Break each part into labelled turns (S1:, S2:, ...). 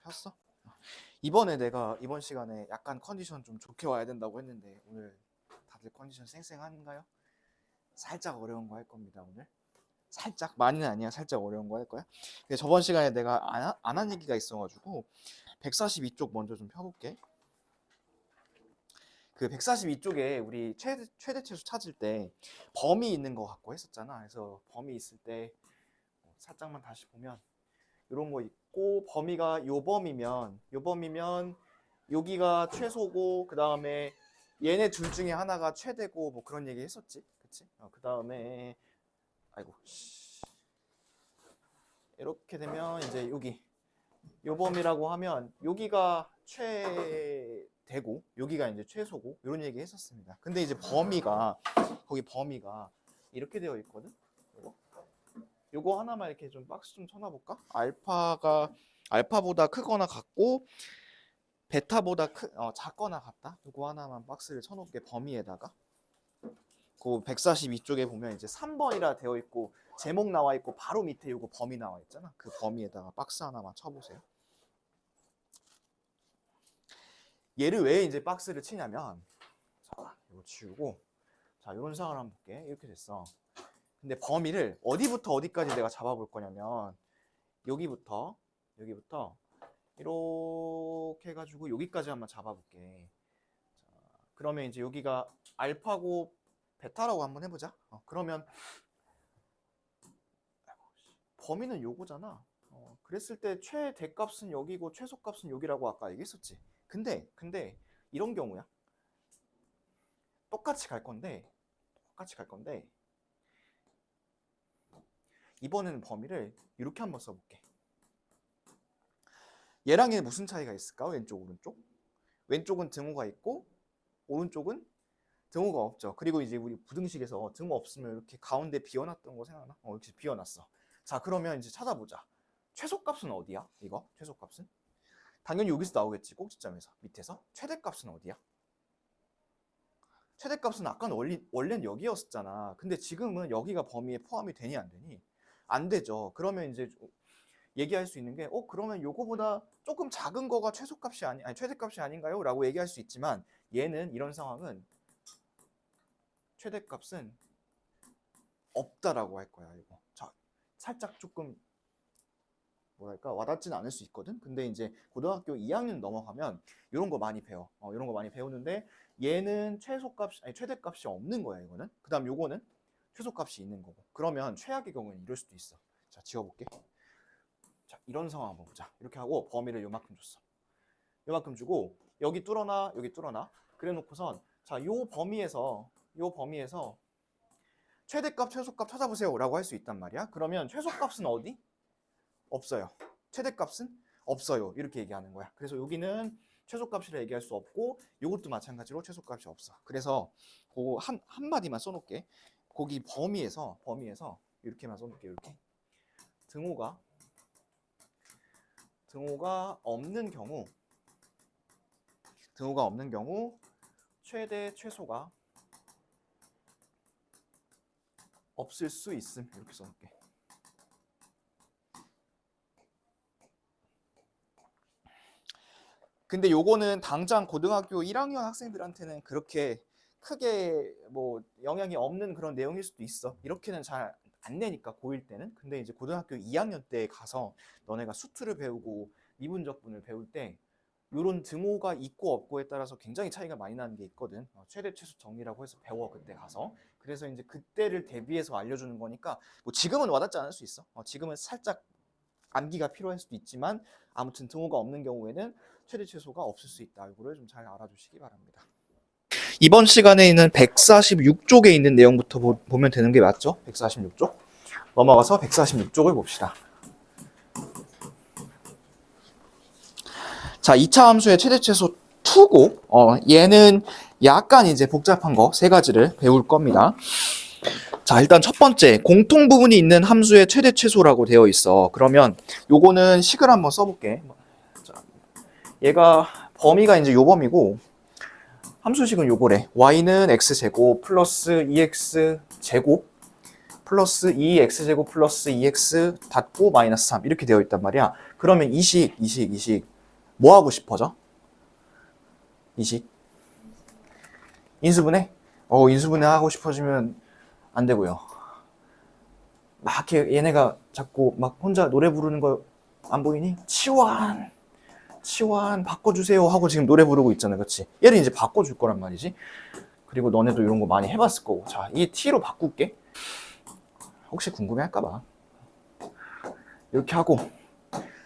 S1: 폈어? 이번에 내가 이번 시간에 약간 컨디션 좀 좋게 와야 된다고 했는데 오늘 다들 컨디션 쌩쌩한가요? 살짝 어려운 거 할 겁니다 오늘. 살짝, 많이는 아니야. 살짝 어려운 거 할 거야. 근데 저번 시간에 내가 안 한 얘기가 있어가지고 142쪽 먼저 좀 펴볼게. 그 142쪽에 우리 최대 최소 찾을 때 범위 있는 거 갖고 했었잖아. 그래서 범위 있을 때 살짝만 다시 보면 이런 거 있고, 범위가 요 범위면 여기가 최소고, 그 다음에 얘네 둘 중에 하나가 최대고, 뭐 그런 얘기 했었지, 그치? 그 다음에 아이고 이렇게 되면 이제 여기 요 범위라고 하면 여기가 최대고 여기가 이제 최소고, 이런 얘기 했었습니다. 근데 이제 거기 범위가 이렇게 되어 있거든. 요거 하나만 이렇게 좀 박스 좀 쳐놔볼까? 알파보다 크거나 같고 베타보다 작거나 같다. 요거 하나만 박스를 쳐놓을게. 범위에다가 그 142쪽에 보면 이제 3번이라 되어 있고 제목 나와 있고 바로 밑에 요거 범위 나와 있잖아. 그 범위에다가 박스 하나만 쳐보세요. 얘를 왜 이제 박스를 치냐면, 자 이거 지우고, 자 이런 상황을 한번 볼게. 이렇게 됐어. 근데 범위를 어디부터 어디까지 내가 잡아볼 거냐면 여기부터 이렇게 해가지고 여기까지 한번 잡아볼게. 자, 그러면 이제 여기가 알파고 베타라고 한번 해보자. 그러면 범위는 요거잖아. 그랬을 때 최대값은 여기고 최소값은 여기라고 아까 얘기했었지. 근데 이런 경우야. 똑같이 갈 건데 이번에는 범위를 이렇게 한번 써볼게. 얘랑 얘는 무슨 차이가 있을까? 왼쪽, 오른쪽? 왼쪽은 등호가 있고 오른쪽은 등호가 없죠. 그리고 이제 우리 부등식에서 등호 없으면 이렇게 가운데 비워놨던 거 생각나? 이렇게 비워놨어. 자, 그러면 이제 찾아보자. 최소값은 어디야? 이거 최소값은? 당연히 여기서 나오겠지. 꼭지점에서 밑에서. 최대값은 어디야? 최대값은 아까는 원래는 여기였었잖아. 근데 지금은 여기가 범위에 포함이 되니 안 되니? 안 되죠. 그러면 이제 얘기할 수 있는 게 그러면 요거보다 조금 작은 거가 최소값이 아니 최대값이 아닌가요? 라고 얘기할 수 있지만, 얘는 이런 상황은 최대값은 없다라고 할 거야. 이거. 자, 살짝 조금 뭐랄까 와닿지는 않을 수 있거든. 근데 이제 고등학교 2학년 넘어가면 이런 거 많이 배워. 이런 거 많이 배우는데, 얘는 최대값이 없는 거야. 이거는. 그다음 요거는 최소값이 있는 거고. 그러면 최악의 경우는 이럴 수도 있어. 자, 지워볼게. 자, 이런 상황 한번 보자. 이렇게 하고 범위를 요만큼 줬어. 요만큼 주고 여기 뚫어놔, 여기 뚫어놔. 그래 놓고선 자, 요 범위에서 최대값, 최소값 찾아보세요 라고 할 수 있단 말이야. 그러면 최소값은 어디? 없어요. 최대값은 없어요. 이렇게 얘기하는 거야. 그래서 여기는 최소값이라 얘기할 수 없고, 요것도 마찬가지로 최소값이 없어. 그래서 그거 한 마디만 써놓을게. 거기 범위에서 이렇게만 써놓을게. 이렇게 등호가 없는 경우 최대 최소가 없을 수 있음. 이렇게 써놓을게. 근데 요거는 당장 고등학교 1학년 학생들한테는 그렇게 크게 뭐 영향이 없는 그런 내용일 수도 있어. 이렇게는 잘 안 내니까 고1 때는. 근데 이제 고등학교 2학년 때 가서 너네가 수투를 배우고 미분적분을 배울 때 요런 등호가 있고 없고에 따라서 굉장히 차이가 많이 나는 게 있거든. 최대 최소 정리라고 해서 배워, 그때 가서. 그래서 이제 그때를 대비해서 알려주는 거니까 뭐 지금은 와닿지 않을 수 있어. 지금은 살짝 암기가 필요할 수도 있지만, 아무튼 등호가 없는 경우에는 최대 최소가 없을 수 있다. 이거를 좀 잘 알아주시기 바랍니다. 이번 시간에는 146쪽에 있는 내용부터 보면 되는 게 맞죠? 146쪽. 넘어가서 146쪽을 봅시다. 자, 2차 함수의 최대 최소 2고, 얘는 약간 이제 복잡한 거 세 가지를 배울 겁니다. 자, 일단 첫 번째, 공통 부분이 있는 함수의 최대 최소라고 되어 있어. 그러면 요거는 식을 한번 써볼게. 자, 얘가 범위가 이제 요 범위고, 함수식은 요거래. y는 x제곱 플러스 2x제곱 플러스 2x제곱 플러스 2x 닫고 마이너스 3 이렇게 되어 있단 말이야. 그러면 이 식 뭐 하고 싶어져? 이 식. 인수분해? 인수분해 하고 싶어지면 안 되고요. 막 이렇게 얘네가 자꾸 막 혼자 노래 부르는 거 안 보이니? 치환 바꿔주세요 하고 지금 노래 부르고 있잖아, 그치? 얘를 이제 바꿔줄 거란 말이지. 그리고 너네도 이런 거 많이 해봤을 거고. 자, 이 T로 바꿀게. 혹시 궁금해 할까봐. 이렇게 하고.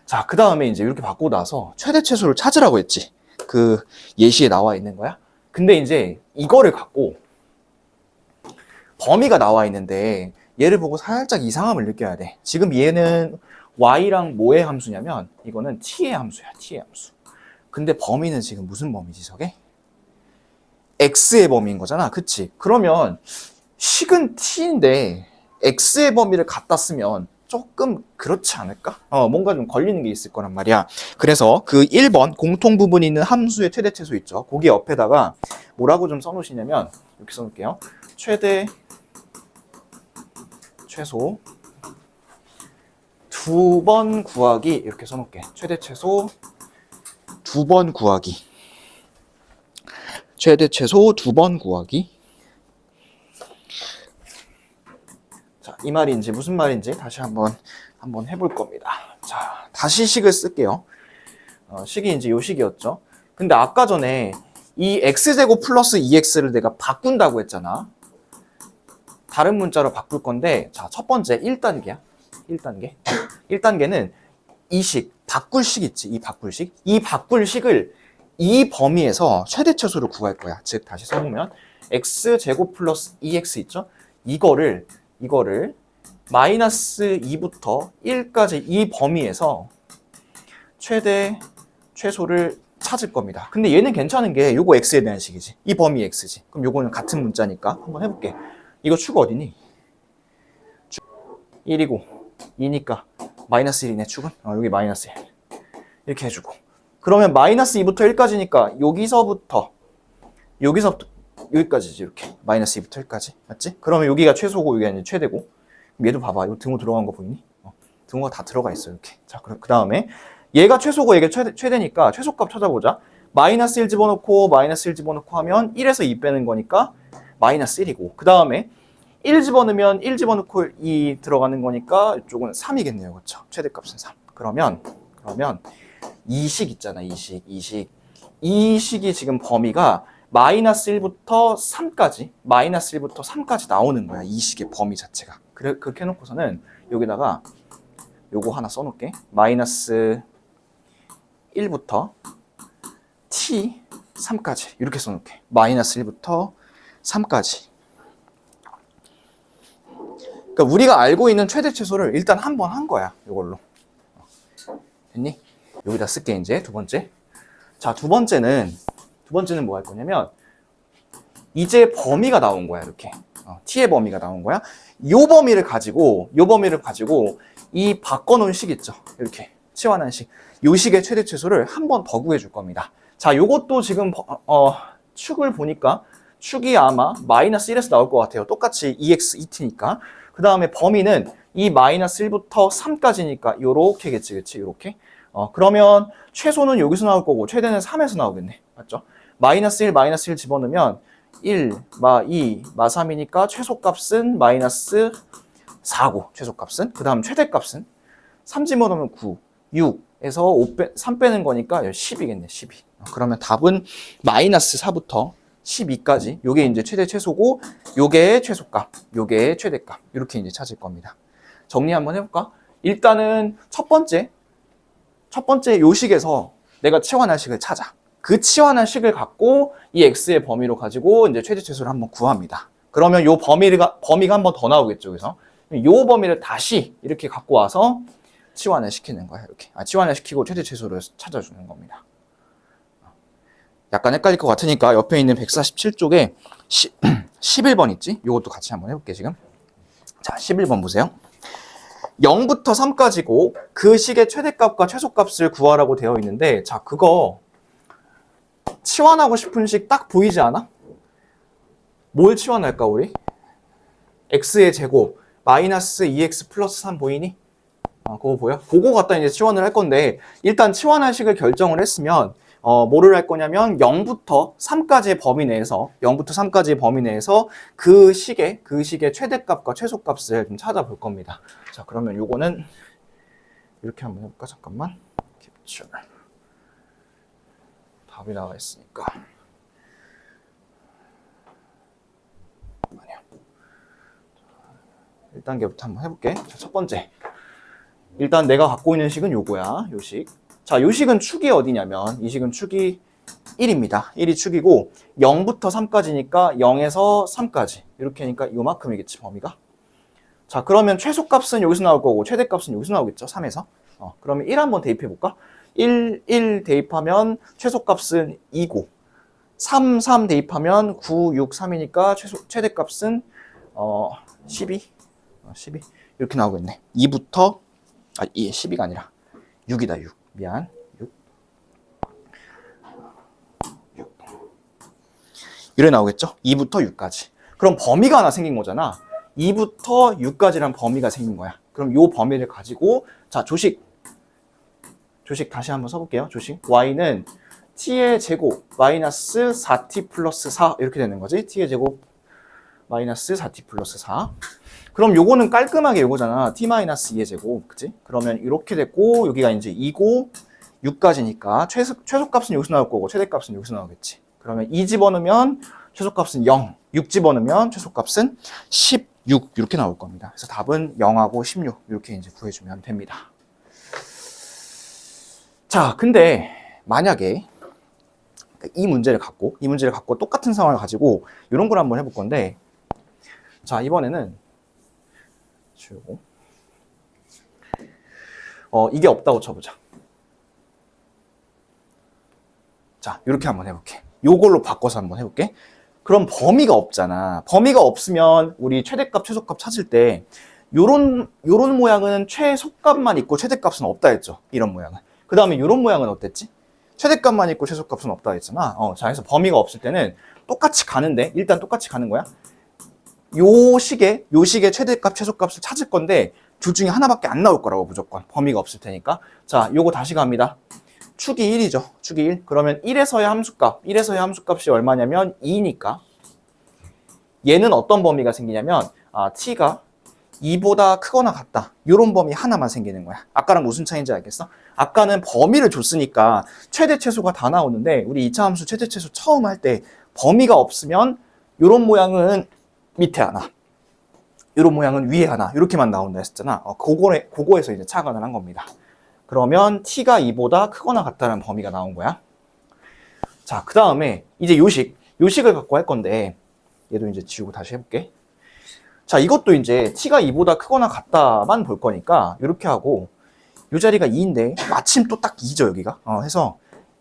S1: 자, 그 다음에 이제 이렇게 바꾸고 나서 최대 최소를 찾으라고 했지. 그 예시에 나와 있는 거야. 근데 이제 이거를 갖고 범위가 나와 있는데 얘를 보고 살짝 이상함을 느껴야 돼. 지금 얘는 y랑 뭐의 함수냐면 이거는 t의 함수야, t의 함수. 근데 범위는 지금 무슨 범위지, 저게? x의 범위인 거잖아, 그치? 그러면 식은 t인데 x의 범위를 갖다 쓰면 조금 그렇지 않을까? 뭔가 좀 걸리는 게 있을 거란 말이야. 그래서 그 1번 공통 부분이 있는 함수의 최대 최소 있죠. 거기 옆에다가 뭐라고 좀 써놓으시냐면 이렇게 써놓을게요. 최대 최소 2번 구하기 이렇게 써놓을게. 최대 최소 2번 구하기. 최대 최소 2번 구하기. 자, 이 말인지 무슨 말인지 다시 한번 해볼 겁니다. 자, 다시 식을 쓸게요. 식이 이제 요 식이었죠. 근데 아까 전에 이 x제곱 플러스 2x를 내가 바꾼다고 했잖아. 다른 문자로 바꿀 건데, 자, 첫 번째 1단계야. 1단계. 1단계는 이 식, 바꿀 식 있지, 이 바꿀 식. 이 바꿀 식을 이 범위에서 최대 최소를 구할 거야. 즉, 다시 써보면 x제곱 플러스 2x 있죠? 이거를 마이너스 2부터 1까지 이 범위에서 최대 최소를 찾을 겁니다. 근데 얘는 괜찮은 게 요거 x에 대한 식이지. 이 범위 x지. 그럼 요거는 같은 문자니까 한번 해볼게. 이거 축 어디니? 1이고 2니까 마이너스 1이네, 축은. 여기 마이너스 1 이렇게 해주고, 그러면 마이너스 2부터 1까지니까 여기서부터 여기까지지. 이렇게 마이너스 2부터 1까지, 맞지? 그러면 여기가 최소고 여기가 이제 최대고. 얘도 봐봐, 이거 등호 들어간 거 보이니? 등호가 다 들어가 있어, 이렇게. 자, 그 다음에 얘가 최소고 얘가 최대니까 최소값 찾아보자. 마이너스 1 집어넣고 마이너스 1 집어넣고 하면 1에서 2 빼는 거니까 마이너스 1이고, 그 다음에 1 집어넣으면 1 집어넣고 2 들어가는 거니까 이쪽은 3이겠네요. 그렇죠? 최대값은 3. 그러면 이 식 있잖아. 이 식이 지금 범위가 마이너스 1부터 3까지 나오는 거야. 이 식의 범위 자체가. 그렇게 해놓고서는 여기다가 요거 하나 써놓을게. 마이너스 1부터 t 3까지 이렇게 써놓을게. 마이너스 1부터 3까지. 그러니까 우리가 알고 있는 최대 최소를 일단 한 번 한 거야. 이걸로. 됐니? 여기다 쓸게. 이제 두 번째. 자, 두 번째는 뭐 할 거냐면 이제 범위가 나온 거야. 이렇게 t의 범위가 나온 거야. 요 범위를 가지고 이 바꿔놓은 식 있죠. 이렇게 치환한 식. 요 식의 최대 최소를 한 번 더 구해줄 겁니다. 자, 요것도 지금 축을 보니까 축이 아마 마이너스 1에서 나올 것 같아요. 똑같이 2x, 2t니까. 그 다음에 범위는 이 마이너스 1부터 3까지니까 요렇게겠지, 그치? 요렇게. 그러면 최소는 여기서 나올 거고 최대는 3에서 나오겠네. 맞죠? 마이너스 1 집어넣으면 1, 마 2, 마 3이니까 최소값은 마이너스 4고, 최소값은. 그 다음 최대값은 3 집어넣으면 9, 6에서 3 빼는 거니까 10이겠네, 12. 그러면 답은 마이너스 4부터 12까지. 요게 이제 최대 최소고, 요게 최소값, 요게 최대값. 이렇게 이제 찾을 겁니다. 정리 한번 해볼까? 일단은 첫 번째 요 식에서 내가 치환한 식을 찾아. 그 치환한 식을 갖고 이 x의 범위로 가지고 이제 최대 최소를 한번 구합니다. 그러면 요 범위가 한 번 더 나오겠죠. 그래서 요 범위를 다시 이렇게 갖고 와서 치환을 시키는 거야. 이렇게. 치환을 시키고 최대 최소를 찾아주는 겁니다. 약간 헷갈릴 것 같으니까 옆에 있는 147쪽에 11번 있지? 요것도 같이 한번 해볼게, 지금. 자, 11번 보세요. 0부터 3까지고 그 식의 최대값과 최소값을 구하라고 되어 있는데, 자, 그거 치환하고 싶은 식 딱 보이지 않아? 뭘 치환할까, 우리? x의 제곱 마이너스 2x 플러스 3 보이니? 그거 보여? 그거 갖다 이제 치환을 할 건데, 일단 치환할 식을 결정을 했으면, 뭐를 할 거냐면 0부터 3까지의 범위 내에서 그 식의 최대값과 최소값을 좀 찾아볼 겁니다. 자, 그러면 요거는 이렇게 한번 해볼까? 잠깐만. 캡처. 답이 나와 있으니까. 1단계부터 한번 해볼게. 자, 첫 번째. 일단 내가 갖고 있는 식은 요거야. 요 식. 자, 요 식은 축이 어디냐면 이 식은 축이 1입니다. 1이 축이고 0부터 3까지니까 0에서 3까지. 이렇게 하니까 요만큼이겠지, 범위가. 자, 그러면 최소값은 여기서 나올 거고 최대값은 여기서 나오겠죠, 3에서. 그러면 1 한번 대입해 볼까? 1 대입하면 최소값은 2고 3 대입하면 9, 6, 3이니까 최대값은 12 이렇게 나오겠네. 2부터 12가 아니라 6이다. 6 미안. 6 이래 나오겠죠? 2부터 6까지. 그럼 범위가 하나 생긴 거잖아. 2부터 6까지란 범위가 생긴 거야. 그럼 요 범위를 가지고 자, 조식 다시 한번 써볼게요. 조식 y는 t의 제곱 마이너스 4t 플러스 4 이렇게 되는 거지. t의 제곱 마이너스 4t 플러스 4. 그럼 요거는 깔끔하게 요거잖아. t 마이너스 2의 제곱, 그치? 그러면 이렇게 됐고 여기가 이제 2고 6까지니까 최소값은 여기서 나올 거고 최대값은 여기서 나오겠지. 그러면 2 집어넣으면 최소값은 0, 6 집어넣으면 최소값은 16 이렇게 나올 겁니다. 그래서 답은 0하고 16 이렇게 이제 구해주면 됩니다. 자, 근데 만약에 이 문제를 갖고 똑같은 상황을 가지고 이런 걸 한번 해볼 건데, 자, 이번에는 지우고 이게 없다고 쳐보자. 자, 이렇게 한번 해볼게. 요걸로 바꿔서 한번 해볼게. 그럼 범위가 없잖아. 범위가 없으면 우리 최대값, 최소값 찾을 때 요런 모양은 최소값만 있고 최대값은 없다 했죠. 이런 모양은. 그 다음에 이런 모양은 어땠지? 최대값만 있고 최소값은 없다 했잖아. 자, 그래서 범위가 없을 때는 똑같이 가는데, 일단 똑같이 가는 거야. 요 식의 최대값, 최소값을 찾을 건데, 둘 중에 하나밖에 안 나올 거라고, 무조건. 범위가 없을 테니까. 자, 요거 다시 갑니다. 축이 1이죠. 축이 1. 그러면 1에서의 함수값이 얼마냐면 2니까. 얘는 어떤 범위가 생기냐면, t가 2보다 크거나 같다. 이런 범위 하나만 생기는 거야. 아까랑 무슨 차이인지 알겠어? 아까는 범위를 줬으니까 최대 최소가 다 나오는데 우리 2차 함수 최대 최소 처음 할 때 범위가 없으면 이런 모양은 밑에 하나, 이런 모양은 위에 하나 이렇게만 나온다 했잖아. 그거에서 이제 착안을 한 겁니다. 그러면 t가 2보다 크거나 같다는 범위가 나온 거야. 자, 그 다음에 이제 요식을 갖고 할 건데 얘도 이제 지우고 다시 해볼게. 자, 이것도 이제 t가 2보다 크거나 같다만 볼 거니까 이렇게 하고 이 자리가 2인데 마침 또 딱 2죠, 여기가. 해서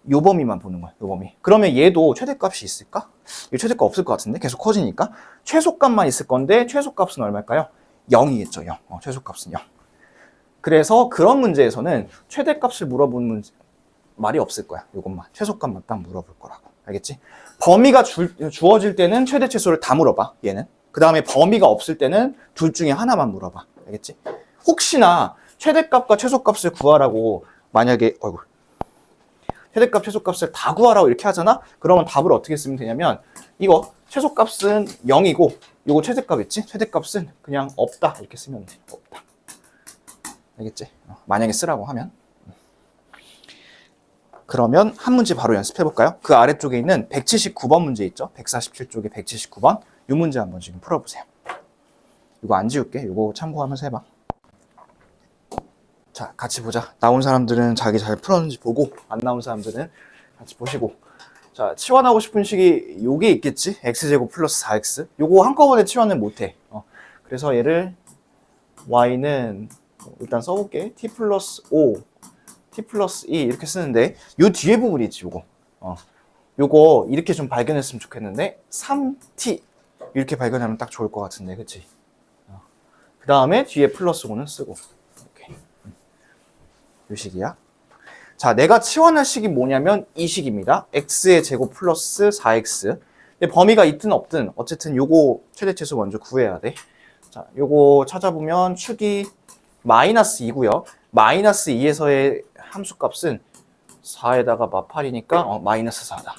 S1: 요 범위만 보는 거야, 요 범위. 그러면 얘도 최대값이 있을까? 이 최대값 없을 것 같은데 계속 커지니까 최소값만 있을 건데 최소값은 얼마일까요? 0이겠죠, 0. 최소값은 0. 그래서 그런 문제에서는 최대값을 물어보는 말이 없을 거야, 요것만. 최소값만 딱 물어볼 거라고. 알겠지? 범위가 주어질 때는 최대 최소를 다 물어봐, 얘는. 그 다음에 범위가 없을 때는 둘 중에 하나만 물어봐. 알겠지? 혹시나 최대값과 최소값을 구하라고 만약에 최대값, 최소값을 다 구하라고 이렇게 하잖아? 그러면 답을 어떻게 쓰면 되냐면 이거 최소값은 0이고 이거 최대값 있지? 최대값은 그냥 없다 이렇게 쓰면 돼. 없다. 알겠지? 만약에 쓰라고 하면. 그러면 한 문제 바로 연습해 볼까요? 그 아래쪽에 있는 179번 문제 있죠? 147쪽에 179번. 이 문제 한번 지금 풀어보세요. 이거 안 지울게. 이거 참고하면서 해봐. 자, 같이 보자. 나온 사람들은 자기 잘 풀었는지 보고 안 나온 사람들은 같이 보시고. 자, 치환하고 싶은 식이 요게 있겠지? x제곱 플러스 4x. 요거 한꺼번에 치환을 못해. 그래서 얘를 y는 일단 써볼게. t 플러스 5, t 플러스 2 이렇게 쓰는데 요 뒤에 부분이 있지, 요거. 요거 이렇게 좀 발견했으면 좋겠는데 3t 이렇게 발견하면 딱 좋을 것 같은데, 그치? 그 다음에 뒤에 플러스 5는 쓰고. 이렇게. 요 식이야. 자, 내가 치환할 식이 뭐냐면 이 식입니다. x의 제곱 플러스 4x. 근데 범위가 있든 없든 어쨌든 요거 최대 최소 먼저 구해야 돼. 자, 요거 찾아보면 축이 마이너스 2고요. 마이너스 2에서의 함수값은 4에다가 마팔이니까 마이너스 4다.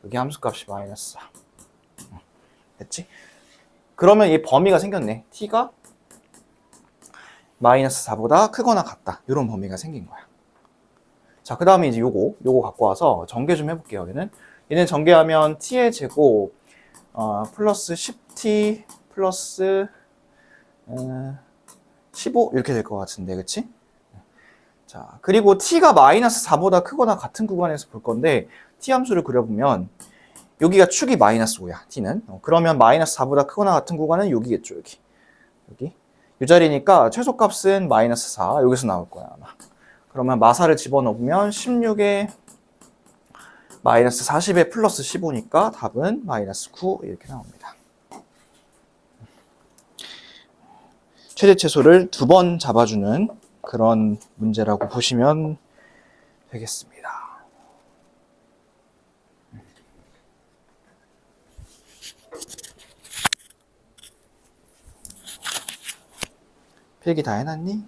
S1: 여기 함수값이 마이너스 4. 됐지? 그러면 이 범위가 생겼네. t가 마이너스 4보다 크거나 같다. 이런 범위가 생긴 거야. 자, 그 다음에 이제 요거 갖고 와서 전개 좀 해볼게요. 얘는 전개하면 t의 제곱 플러스 10t 플러스 15 이렇게 될 것 같은데, 그치? 자, 그리고 t가 마이너스 4보다 크거나 같은 구간에서 볼 건데 t 함수를 그려보면 여기가 축이 마이너스 5야, t는. 그러면 마이너스 4보다 크거나 같은 구간은 여기겠죠, 여기. 이 자리니까 최소값은 마이너스 4, 여기서 나올 거야, 아마. 그러면 마사를 집어넣으면 16에 마이너스 40에 플러스 15니까 답은 마이너스 9 이렇게 나옵니다. 최대 최소를 2번 잡아주는 그런 문제라고 보시면 되겠습니다. 필기 다 해놨니?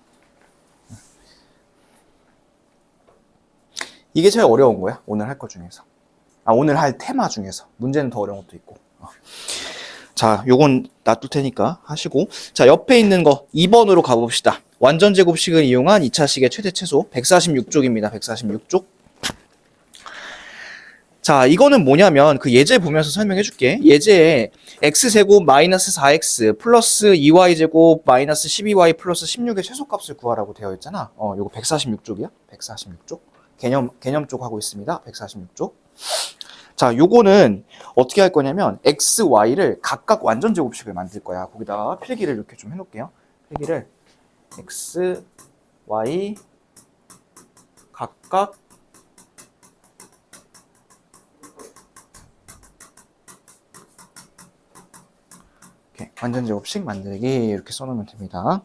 S1: 이게 제일 어려운 거야, 오늘 할 것 중에서. 오늘 할 테마 중에서. 문제는 더 어려운 것도 있고. 자, 요건 놔둘 테니까 하시고. 자, 옆에 있는 거 2번으로 가봅시다. 완전 제곱식을 이용한 2차식의 최대 최소 146쪽입니다. 146쪽. 자, 이거는 뭐냐면 그 예제 보면서 설명해 줄게. 예제에 x제곱 마이너스 4x 플러스 2y제곱 마이너스 12y 플러스 16의 최소값을 구하라고 되어 있잖아. 요거 146쪽이야. 146쪽. 개념 쪽 하고 있습니다. 146쪽. 자, 요거는 어떻게 할 거냐면 x, y를 각각 완전 제곱식을 만들 거야. 거기다가 필기를 이렇게 좀 해놓을게요. 필기를 x, y 각각 이렇게 완전 제곱식 만들기 이렇게 써놓으면 됩니다.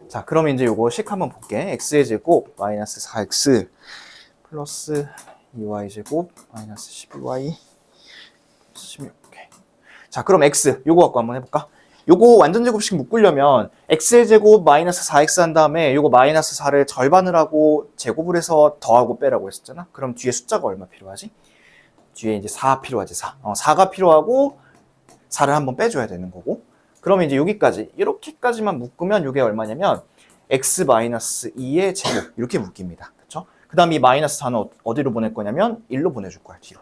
S1: 자, 그럼 이제 요거 식 한번 볼게. x의 제곱 마이너스 4x 플러스 2y 제곱 마이너스 12y 16. 자, 그럼 x 요거 갖고 한번 해볼까? 요거 완전 제곱식 묶으려면 x의 제곱 마이너스 4x 한 다음에 요거 마이너스 4를 절반을 하고 제곱을 해서 더하고 빼라고 했었잖아. 그럼 뒤에 숫자가 얼마 필요하지? 뒤에 이제 4 필요하지. 4가 필요하고 4를 한번 빼줘야 되는 거고. 그러면 이제 여기까지 이렇게까지만 묶으면 이게 얼마냐면 x-2의 제곱 이렇게 묶입니다. 그렇죠? 그 다음 이 마이너스 4는 어디로 보낼 거냐면 1로 보내줄 거야, 뒤로.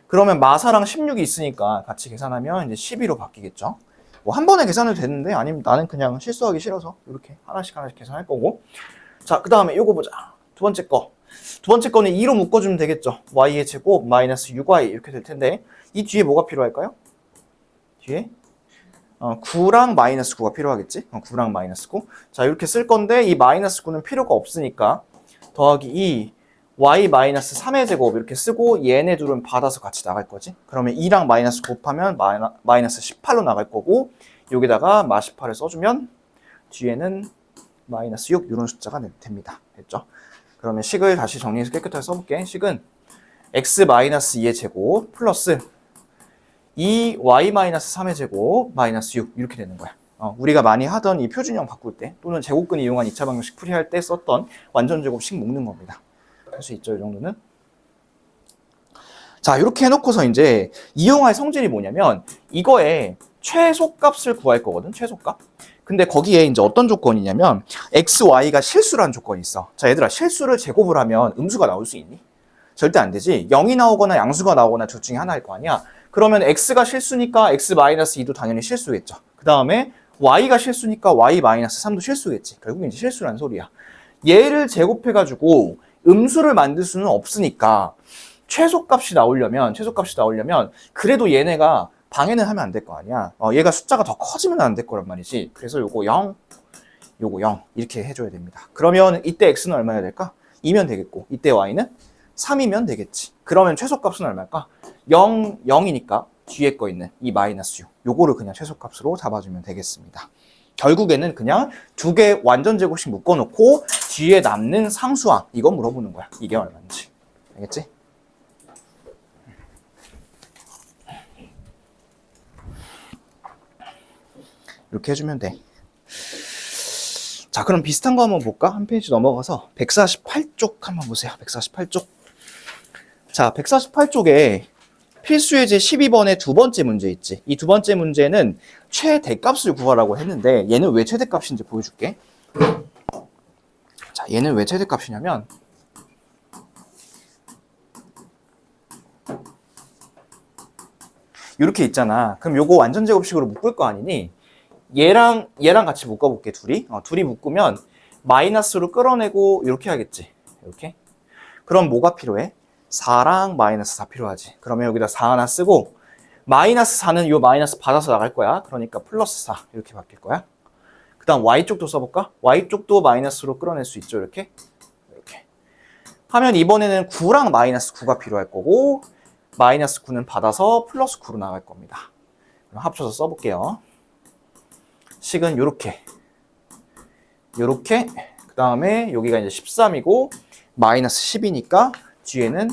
S1: 그러면 마사랑 16이 있으니까 같이 계산하면 이제 12로 바뀌겠죠. 뭐 한 번에 계산해도 되는데 아니면 나는 그냥 실수하기 싫어서 이렇게 하나씩 계산할 거고. 자, 그 다음에 요거 보자. 두 번째 거는 2로 묶어주면 되겠죠. y의 제곱 마이너스 6y 이렇게 될 텐데 이 뒤에 뭐가 필요할까요? 뒤에 9랑 마이너스 9가 필요하겠지? 9랑 마이너스 9. 자, 이렇게 쓸 건데 이 마이너스 9는 필요가 없으니까 더하기 2 y 마이너스 3의 제곱 이렇게 쓰고 얘네 둘은 받아서 같이 나갈 거지. 그러면 2랑 마이너스 곱하면 마이너스 18로 나갈 거고 여기다가 마 18을 써주면 뒤에는 마이너스 6 이런 숫자가 됩니다. 됐죠? 그러면 식을 다시 정리해서 깨끗하게 써볼게. 식은 x 마이너스 2의 제곱 플러스 2y-3의 제곱 마이너스 6 이렇게 되는 거야. 우리가 많이 하던 이 표준형 바꿀 때 또는 제곱근 이용한 2차 방정식 풀이할 때 썼던 완전 제곱식 묶는 겁니다. 할 수 있죠, 이 정도는? 자, 이렇게 해놓고서 이제 이용할 성질이 뭐냐면 이거에 최소값을 구할 거거든, 최소값. 근데 거기에 이제 어떤 조건이냐면 x, y가 실수라는 조건이 있어. 자, 얘들아, 실수를 제곱을 하면 음수가 나올 수 있니? 절대 안 되지. 0이 나오거나 양수가 나오거나 둘 중에 하나일 거 아니야. 그러면 x가 실수니까 x-2도 당연히 실수겠죠. 그 다음에 y가 실수니까 y-3도 실수겠지. 결국 이제 실수라는 소리야. 얘를 제곱해가지고 음수를 만들 수는 없으니까 최소값이 나오려면 그래도 얘네가 방해는 하면 안 될 거 아니야. 얘가 숫자가 더 커지면 안 될 거란 말이지. 그래서 요거 0, 요거 0 이렇게 해줘야 됩니다. 그러면 이때 x는 얼마나 될까? 2면 되겠고 이때 y는 3이면 되겠지. 그러면 최소값은 얼마일까? 0, 0이니까 뒤에 거 있는 이 마이너스 6 요거를 그냥 최소값으로 잡아주면 되겠습니다. 결국에는 그냥 두 개 완전 제곱식 묶어놓고 뒤에 남는 상수항 이거 물어보는 거야. 이게 얼마인지. 알겠지? 이렇게 해주면 돼. 자, 그럼 비슷한 거 한번 볼까? 한 페이지 넘어가서 148쪽 한번 보세요. 148쪽. 자, 148쪽에 필수 예제 12번의 두 번째 문제 있지. 이 두 번째 문제는 최대값을 구하라고 했는데 얘는 왜 최대값인지 보여줄게. 자, 얘는 왜 최대값이냐면 이렇게 있잖아. 그럼 요거 완전 제곱식으로 묶을 거 아니니? 얘랑 같이 묶어볼게, 둘이. 둘이 묶으면 마이너스로 끌어내고 이렇게 하겠지. 이렇게. 그럼 뭐가 필요해? 4랑 마이너스 4 필요하지. 그러면 여기다 4 하나 쓰고 마이너스 4는 요 마이너스 받아서 나갈 거야. 그러니까 플러스 4 이렇게 바뀔 거야. 그 다음 Y쪽도 써볼까? Y쪽도 마이너스로 끌어낼 수 있죠. 이렇게. 이렇게. 하면 이번에는 9랑 마이너스 9가 필요할 거고 마이너스 9는 받아서 플러스 9로 나갈 겁니다. 그럼 합쳐서 써볼게요. 식은 요렇게. 요렇게. 그 다음에 여기가 이제 13이고 마이너스 10이니까 뒤에는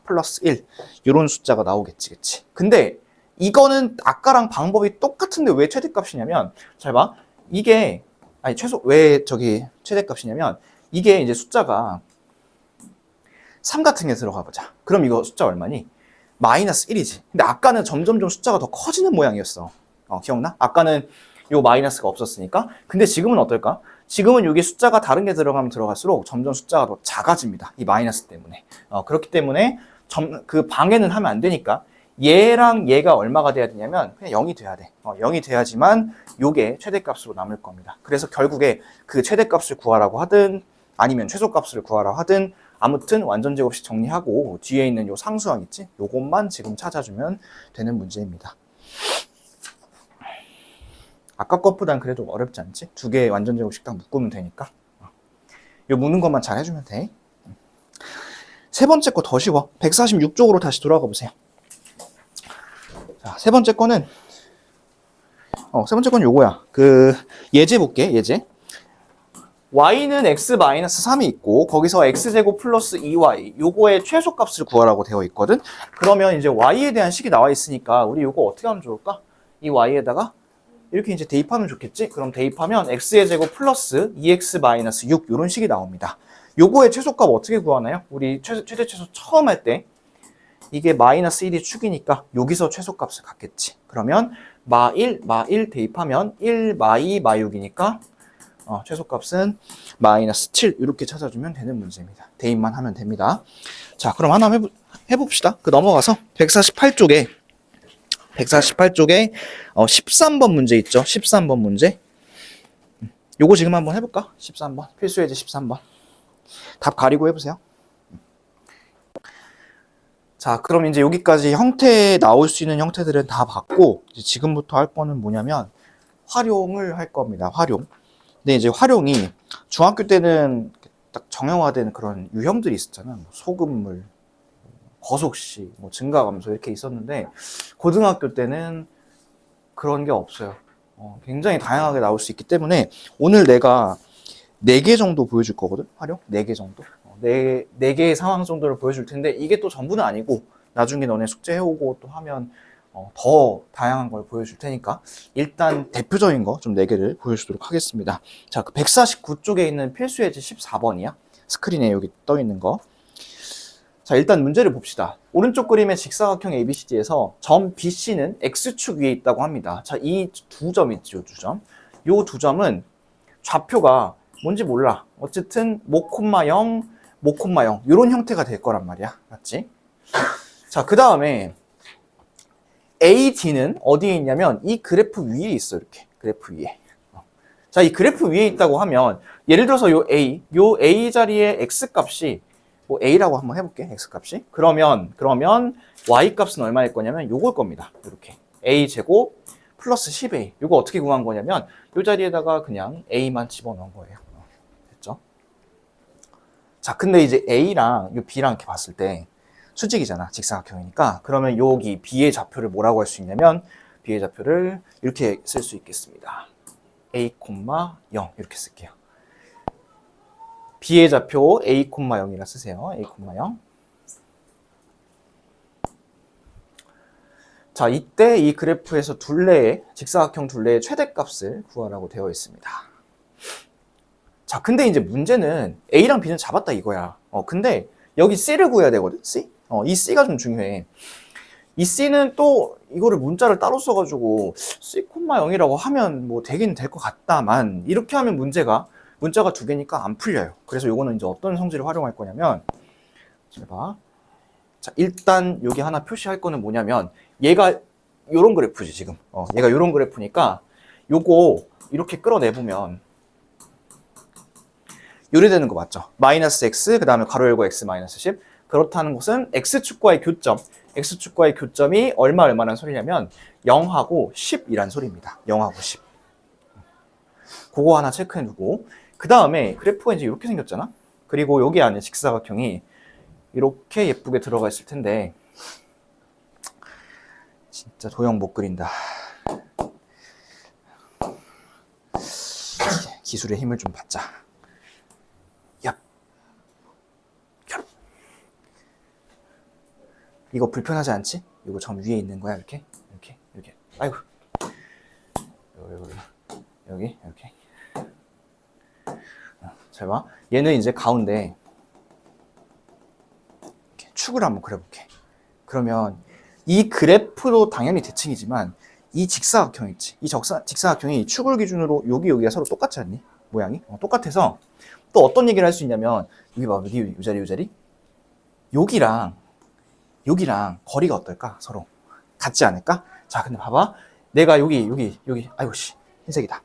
S1: 플러스 1. 요런 숫자가 나오겠지. 그치? 근데 이거는 아까랑 방법이 똑같은데 왜 최대값이냐면 잘 봐. 이게 아니 왜 저기 최대값이냐면 이게 이제 숫자가 3 같은 게 들어가 보자. 그럼 이거 숫자 얼마니? 마이너스 1이지. 근데 아까는 점점점 숫자가 더 커지는 모양이었어. 기억나? 아까는 요 마이너스가 없었으니까. 근데 지금은 어떨까? 지금은 여기 숫자가 다른 게 들어가면 들어갈수록 점점 숫자가 더 작아집니다. 이 마이너스 때문에. 그렇기 때문에 그 방해는 하면 안 되니까 얘랑 얘가 얼마가 돼야 되냐면 그냥 0이 돼야 돼. 0이 돼야지만 요게 최대값으로 남을 겁니다. 그래서 결국에 그 최대값을 구하라고 하든 아니면 최소값을 구하라고 하든 아무튼 완전 제곱식 정리하고 뒤에 있는 요 상수항 있지? 요것만 지금 찾아주면 되는 문제입니다. 아까 것보단 그래도 어렵지 않지? 두 개의 완전 제곱식 딱 묶으면 되니까. 요 묶는 것만 잘 해주면 돼. 세 번째 거 더 쉬워. 146쪽으로 다시 돌아가 보세요. 자, 세 번째 거는 요거야. 그 예제 볼게. 예제. y는 x-3이 있고 거기서 x제곱 플러스 2y 요거의 최소값을 구하라고 되어 있거든. 그러면 이제 y에 대한 식이 나와 있으니까 우리 요거 어떻게 하면 좋을까? 이 y에다가 이렇게 이제 대입하면 좋겠지? 그럼 대입하면 x의 제곱 플러스 2x-6 이런 식이 나옵니다. 요거의 최소값 어떻게 구하나요? 우리 최대 최소 처음 할 때 이게 마이너스 1이 축이니까 여기서 최소값을 갖겠지. 그러면 마1 대입하면 1 마2 마6이니까 최소값은 마이너스 7 이렇게 찾아주면 되는 문제입니다. 대입만 하면 됩니다. 자, 그럼 하나 해봅시다. 그 넘어가서 148쪽에 13번 문제 있죠? 13번 문제. 요거 지금 한번 해볼까? 13번. 필수 예제 13번. 답 가리고 해보세요. 자, 그럼 이제 여기까지 형태 나올 수 있는 형태들은 다 봤고 이제 지금부터 할 거는 뭐냐면 활용을 할 겁니다. 활용. 근데 이제 활용이 중학교 때는 딱 정형화된 그런 유형들이 있었잖아. 뭐 소금물, 거속시, 뭐 증가감소 이렇게 있었는데 고등학교 때는 그런 게 없어요. 굉장히 다양하게 나올 수 있기 때문에 오늘 내가 4개 정도 보여줄 거거든. 활용 4개 정도. 4개의 상황 정도를 보여줄 텐데 이게 또 전부는 아니고 나중에 너네 숙제 해오고 또 하면 더 다양한 걸 보여줄 테니까 일단 대표적인 거 좀 4개를 보여주도록 하겠습니다. 자, 그 149쪽에 있는 필수 예제 14번이야. 스크린에 여기 떠 있는 거. 자, 일단 문제를 봅시다. 오른쪽 그림의 직사각형 ABCD에서 점 BC는 X축 위에 있다고 합니다. 자, 이 두 점 있죠, 요 두 점. 요 두 점은 좌표가 뭔지 몰라. 어쨌든 모, 0, 모, 0 이런 형태가 될 거란 말이야. 맞지? 자, 그 다음에 AD는 어디에 있냐면 이 그래프 위에 있어. 이렇게 그래프 위에. 자, 이 그래프 위에 있다고 하면 예를 들어서 요 A 자리에 X값이 뭐 A라고 한번 해볼게. X값이. 그러면 Y값은 얼마일 거냐면 요걸 겁니다. 이렇게 A제곱 플러스 10A. 요거 어떻게 구한 거냐면 요 자리에다가 그냥 A만 집어넣은 거예요. 됐죠? 자, 근데 이제 A랑 요 B랑 이렇게 봤을 때 수직이잖아. 직사각형이니까. 그러면 여기 B의 좌표를 뭐라고 할 수 있냐면 B의 좌표를 이렇게 쓸 수 있겠습니다. A, 0 이렇게 쓸게요. B의 좌표 A, 0이라 쓰세요. A, 0. 자, 이때 이 그래프에서 둘레의 직사각형 둘레의 최대값을 구하라고 되어 있습니다. 자, 근데 이제 문제는 A랑 B는 잡았다 이거야. 근데 여기 C를 구해야 되거든. C. 이 C가 좀 중요해. 이 C는 또 이거를 문자를 따로 써가지고 C,0이라고 하면 뭐 되긴 될 것 같다만 이렇게 하면 문자가 두 개니까 안 풀려요. 그래서 요거는 이제 어떤 성질을 활용할 거냐면 잘 봐. 자, 일단 여기 하나 표시할 거는 뭐냐면 얘가 요런 그래프지 지금. 얘가 요런 그래프니까 요거 이렇게 끌어내보면 요래 되는 거 맞죠? 마이너스 x 그 다음에 가로 열고 x 마이너스 10. 그렇다는 것은 x축과의 교점, x축과의 교점이 얼마라는 소리냐면 0하고 10이란 소리입니다. 0하고 10. 그거 하나 체크해두고 그 다음에 그래프가 이제 이렇게 생겼잖아? 그리고 여기 안에 직사각형이 이렇게 예쁘게 들어가 있을 텐데 진짜 도형 못 그린다. 기술의 힘을 좀 받자. 얍. 얍. 이거 불편하지 않지? 이거 점 위에 있는 거야 이렇게. 아이고. 여기 이렇게. 잘 봐. 얘는 이제 가운데 이렇게 축을 한번 그려볼게. 그러면 이 그래프도 당연히 대칭이지만 이 직사각형 있지. 이 직사각형이 축을 기준으로 여기가 서로 똑같지 않니? 모양이? 똑같아서 또 어떤 얘기를 할 수 있냐면 여기 봐봐. 이 자리 여기랑 거리가 어떨까? 서로 같지 않을까? 자, 근데 봐봐. 내가 여기 아이고 씨 흰색이다.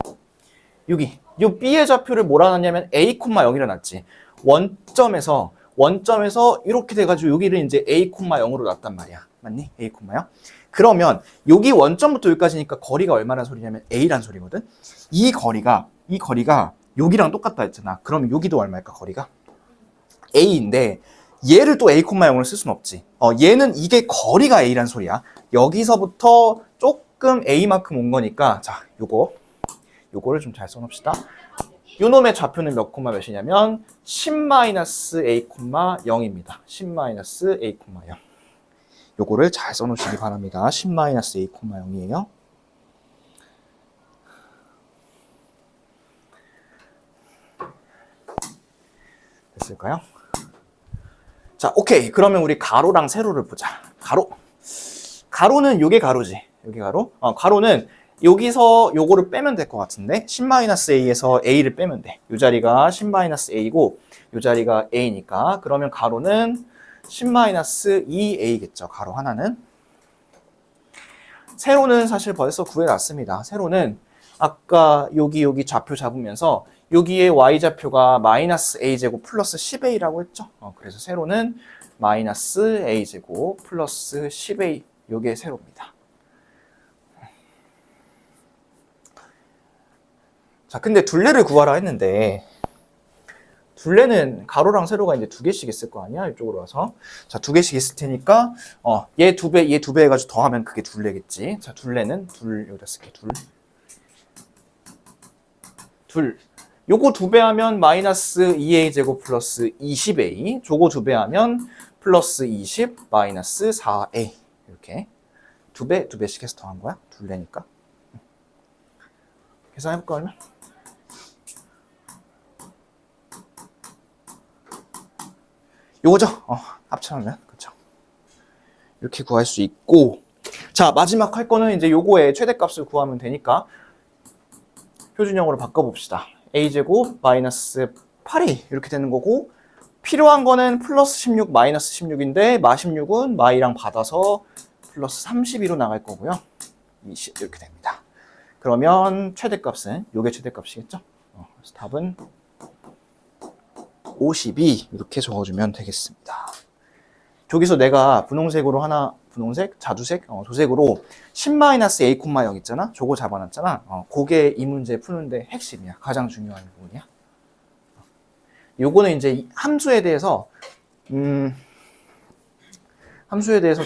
S1: 여기 요 B의 좌표를 뭐라 놨냐면 A, 0이라 놨지. 원점에서 이렇게 돼가지고 여기를 이제 A, 0으로 놨단 말이야. 맞니? A, 0. 그러면 여기 원점부터 여기까지니까 거리가 얼마나 소리냐면 A란 소리거든. 이 거리가 여기랑 똑같다 했잖아. 그럼 여기도 얼마일까 거리가? A인데 얘를 또 A, 0을 쓸 수는 없지. 얘는 이게 거리가 A란 소리야. 여기서부터 조금 A만큼 온 거니까 자, 요거를 좀 잘 써놓읍시다. 요놈의 좌표는 몇 콤마 몇이냐면 10-A,0입니다. 10-A,0. 요거를 잘 써놓으시기 바랍니다. 10-A,0이에요. 됐을까요? 자, 오케이. 그러면 우리 가로랑 세로를 보자. 가로는 요게 가로지. 여기 가로. 가로는 여기서 요거를 빼면 될 것 같은데 10-A에서 A를 빼면 돼. 요 자리가 10-A고 요 자리가 A니까 그러면 가로는 10-2A겠죠. 가로 하나는. 세로는 사실 벌써 구해놨습니다. 세로는 아까 여기 좌표 잡으면서 여기에 y좌표가 마이너스 a제곱 플러스 10a라고 했죠. 그래서 세로는 마이너스 a제곱 플러스 10a 요게 세로입니다. 자, 근데 둘레를 구하라 했는데 둘레는 가로랑 세로가 이제 두 개씩 있을 거 아니야? 이쪽으로 와서. 자, 두 개씩 있을 테니까 얘 두 배 해가지고 더하면 그게 둘레겠지. 자, 둘레는 여기다 쓸게. 요거 두 배 하면 마이너스 2a 제곱 플러스 20a. 저거 두 배 하면 플러스 20 마이너스 4a. 이렇게 두 배씩 해서 더한 거야. 둘레니까. 계산해볼까 그러면? 요거죠? 합쳐놓으면 그렇죠. 이렇게 구할 수 있고, 자, 마지막 할 거는 이제 요거의 최대값을 구하면 되니까 표준형으로 바꿔봅시다. a제곱 마이너스 8a 이렇게 되는 거고, 필요한 거는 플러스 16 마이너스 16인데 마 16은 마이랑 받아서 플러스 32로 나갈 거고요. 20 이렇게 됩니다. 그러면 최대값은 요게 최대값이겠죠? 그래서 답은 52 이렇게 적어주면 되겠습니다. 저기서 내가 분홍색으로 자주색, 조색으로 10-A,0 있잖아? 저거 잡아놨잖아? 그게 이 문제 푸는데 핵심이야. 가장 중요한 부분이야. 요거는 이제 함수에 대해서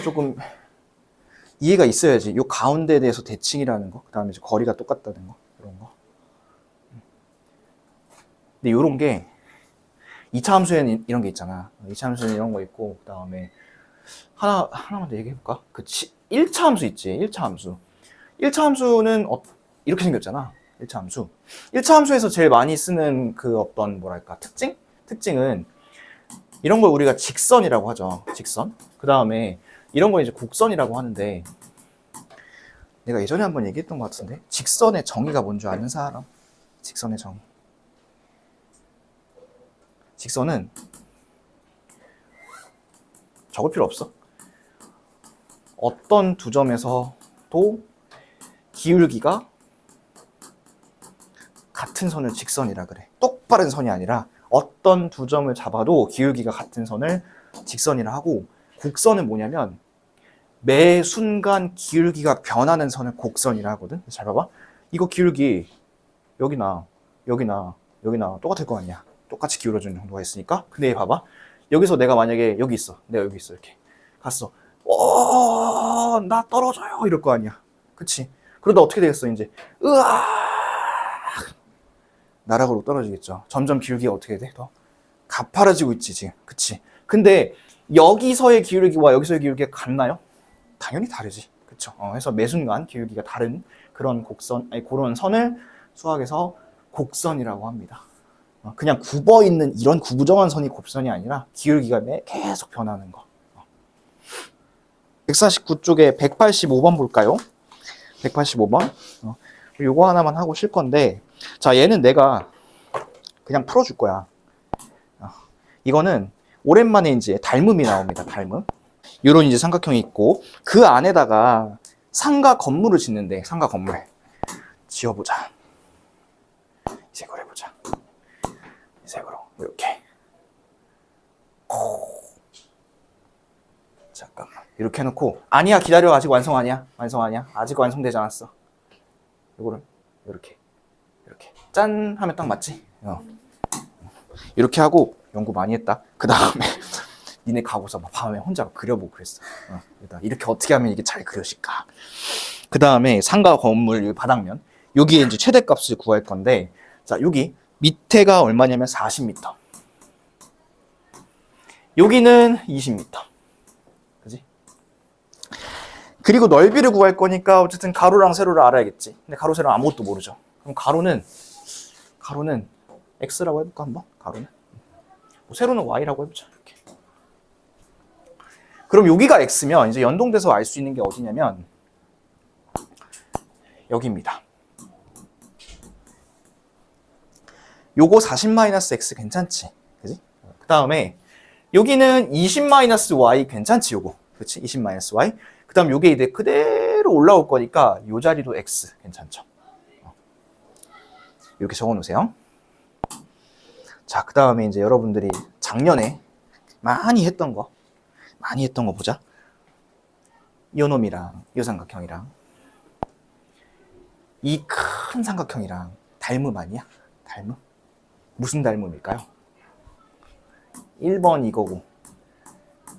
S1: 조금 이해가 있어야지. 요 가운데에 대해서 대칭이라는 거, 그 다음에 이제 거리가 똑같다는 거, 이런 거. 근데 요런 게 2차 함수에는 이런 게 있잖아. 2차 함수에는 이런 거 있고, 그 다음에 하나만 더 얘기해볼까? 그 1차 함수 있지, 1차 함수. 1차 함수는 이렇게 생겼잖아. 1차 함수. 1차 함수에서 제일 많이 쓰는 그 어떤 뭐랄까 특징은 이런 걸 우리가 직선이라고 하죠. 직선. 그 다음에 이런 걸 이제 곡선이라고 하는데, 내가 예전에 한번 얘기했던 것 같은데, 직선의 정의가 뭔지 아는 사람? 직선의 정의. 직선은 적을 필요 없어. 어떤 두 점에서도 기울기가 같은 선을 직선이라 그래. 똑바른 선이 아니라 어떤 두 점을 잡아도 기울기가 같은 선을 직선이라 하고, 곡선은 뭐냐면 매 순간 기울기가 변하는 선을 곡선이라 하거든. 잘 봐봐. 이거 기울기 여기나 여기나 여기나 똑같을 거 아니야. 똑같이 기울어지는 정도가 있으니까. 근데 얘 봐봐. 여기서 내가 만약에 여기 있어. 내가 여기 있어. 이렇게 갔어. 나 떨어져요. 이럴 거 아니야. 그치? 그러다 어떻게 되겠어 이제? 으아! 나락으로 떨어지겠죠. 점점 기울기가 어떻게 돼? 더 가파라지고 있지 지금. 그치? 근데 여기서의 기울기와 여기서의 기울기가 같나요? 당연히 다르지. 그쵸? 그래서 매 순간 기울기가 다른 그런 그런 선을 수학에서 곡선이라고 합니다. 그냥 굽어 있는 이런 구부정한 선이 곡선이 아니라 기울기가 계속 변하는 거. 149쪽에 185번 볼까요? 185번. 요거 하나만 하고 쉴 건데, 자, 얘는 내가 그냥 풀어줄 거야. 이거는 오랜만에 이제 닮음이 나옵니다. 닮음. 요런 이제 삼각형이 있고, 그 안에다가 상가 건물을 짓는데, 상가 건물. 지어보자. 이 색으로 해보자. 이 색으로. 이렇게. 잠깐만. 이렇게 해놓고, 아니야, 기다려. 아직 완성 아니야. 완성 아니야. 아직 완성되지 않았어. 요거를, 이렇게. 이렇게. 짠! 하면 딱 맞지? 이렇게 하고, 연구 많이 했다. 그 다음에, 니네 가고서 막 밤에 혼자 그려보고 그랬어. 이렇게 어떻게 하면 이게 잘 그려질까? 그 다음에 상가 건물 바닥면. 여기에 이제 최대값을 구할 건데, 자, 여기 밑에가 얼마냐면 40m. 여기는 20m. 그지? 그리고 넓이를 구할 거니까 어쨌든 가로랑 세로를 알아야겠지. 근데 가로, 세로는 아무것도 모르죠. 그럼 가로는 X라고 해볼까, 한번? 가로는? 뭐 세로는 Y라고 해보자. 이렇게. 그럼 여기가 X면 이제 연동돼서 알 수 있는 게 어디냐면, 여기입니다. 요거 40-X 괜찮지? 그지? 그 다음에 여기는 20-Y 괜찮지? 요거. 그치? 20-Y. 그 다음 요게 이제 그대로 올라올 거니까 요 자리도 X 괜찮죠? 이렇게 적어 놓으세요. 자, 그 다음에 이제 여러분들이 작년에 많이 했던 거 보자. 요 놈이랑 요 삼각형이랑 이 큰 삼각형이랑 닮음 아니야? 닮음? 무슨 닮음일까요? 1번 이거고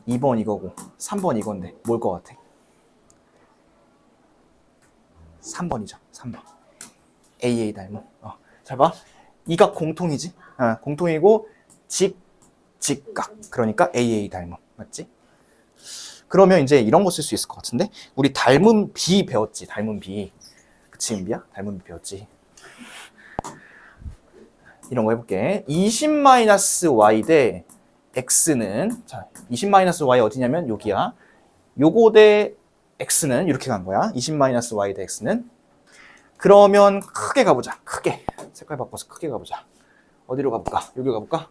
S1: 2번 이거고 3번 이건데 뭘 것 같아? 3번이죠. 3번. AA 닮음. 잘 봐. 이 각 공통이지? 공통이고 직각. 그러니까 AA 닮음. 맞지? 그러면 이제 이런 거 쓸 수 있을 것 같은데? 우리 닮음 B 배웠지? 닮음 B. 그치, 은비야? 닮음 B 배웠지? 이런 거 해볼게. 20-Y 대 X는, 자, 20-Y 어디냐면 여기야. 요거 대 X는 이렇게 간 거야. 20-Y 대 X는. 그러면 크게 가보자. 크게. 색깔 바꿔서 크게 가보자. 어디로 가볼까? 여기로 가볼까?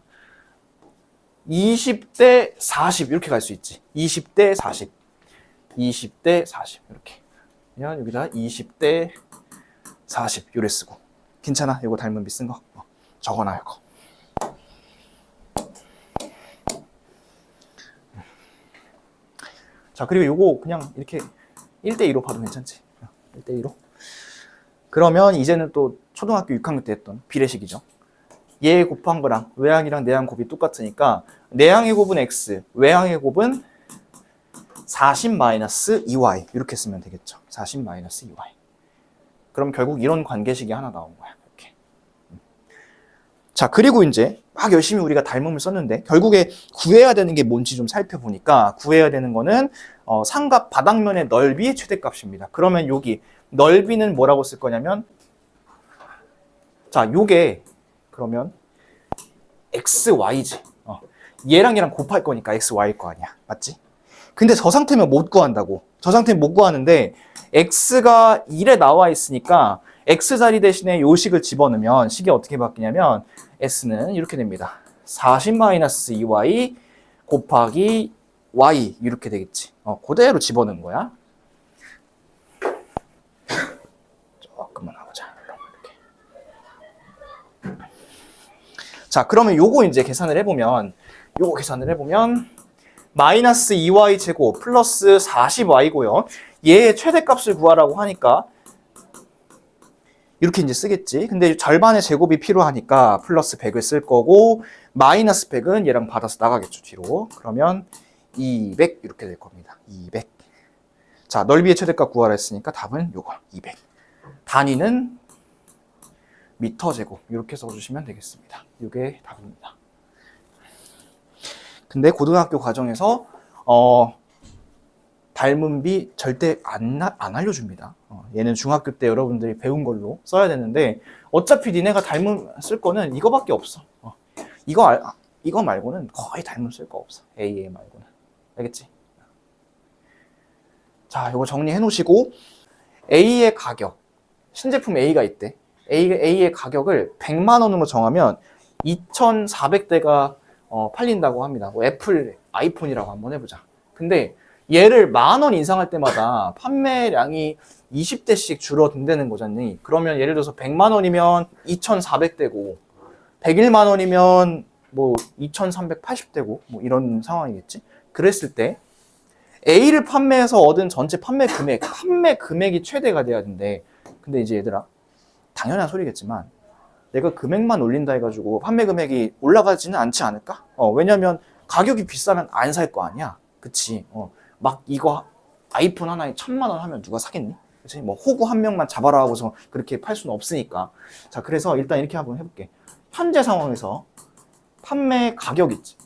S1: 20대 40 이렇게 갈 수 있지. 20대 40. 20대 40 이렇게. 그냥 여기다 20대 40 요래 쓰고. 괜찮아? 이거 닮은 비 쓴 거? 적어놔요. 이거. 자, 그리고 요거 그냥 이렇게 1대2로 봐도 괜찮지? 1대2로. 그러면 이제는 또 초등학교 6학년 때 했던 비례식이죠. 얘 곱한 거랑 외항이랑 내항 곱이 똑같으니까 내항의 곱은 X, 외항의 곱은 40-2Y 이렇게 쓰면 되겠죠. 40-2Y. 그럼 결국 이런 관계식이 하나 나온 거야. 이렇게. 자, 그리고 이제 막 열심히 우리가 닮음을 썼는데 결국에 구해야 되는 게 뭔지 좀 살펴보니까 구해야 되는 거는 삼각 바닥면의 넓이의 최대값입니다. 그러면 여기 넓이는 뭐라고 쓸 거냐면 자, 요게 그러면 xy지. 얘랑 얘랑 곱할 거니까 xy일 거 아니야. 맞지? 근데 저 상태면 못 구한다고. 저 상태면 못 구하는데 x가 1에 나와 있으니까 x자리 대신에 요 식을 집어넣으면 식이 어떻게 바뀌냐면 s는 이렇게 됩니다. 40-2y 곱하기 y 이렇게 되겠지. 그대로 집어넣은 거야. 조금만 하보자. 이렇게. 자, 그러면 요거 이제 계산을 해보면 마이너스 2y 제곱 플러스 40y고요. 얘의 최대값을 구하라고 하니까 이렇게 이제 쓰겠지. 근데 절반의 제곱이 필요하니까 플러스 100을 쓸 거고 마이너스 100은 얘랑 받아서 나가겠죠, 뒤로. 그러면 200 이렇게 될 겁니다. 200. 자, 넓이의 최대값 구하라 했으니까 답은 요거 200. 단위는 미터 제곱 이렇게 써주시면 되겠습니다. 이게 답입니다. 근데 고등학교 과정에서 닮음비 절대 안 알려줍니다. 얘는 중학교 때 여러분들이 배운 걸로 써야 되는데 어차피 니네가 닮음 쓸 거는 이거밖에 없어. 이거 말고는 거의 닮음 쓸 거 없어. AA 말고는. 알겠지? 자, 이거 정리해 놓으시고 A의 가격. 신제품 A가 있대. A의 가격을 100만 원으로 정하면 2,400대가 팔린다고 합니다. 뭐 애플 아이폰이라고 한번 해보자. 근데 얘를 10,000원 인상할 때마다 판매량이 20대씩 줄어든다는 거잖니. 그러면 예를 들어서 100만 원이면 2,400대고 101만 원이면 뭐 2,380대고 뭐 이런 상황이겠지. 그랬을 때 A를 판매해서 얻은 전체 판매 금액이 최대가 돼야 된대. 근데 이제 얘들아, 당연한 소리겠지만 내가 금액만 올린다 해가지고 판매 금액이 올라가지는 않지 않을까? 왜냐면 가격이 비싸면 안 살 거 아니야. 그치? 막 이거 아이폰 하나에 1,000만 원 하면 누가 사겠니? 그치? 뭐 호구 한 명만 잡아라 하고서 그렇게 팔 수는 없으니까. 자, 그래서 일단 이렇게 한번 해볼게. 현재 상황에서 판매 가격 있지?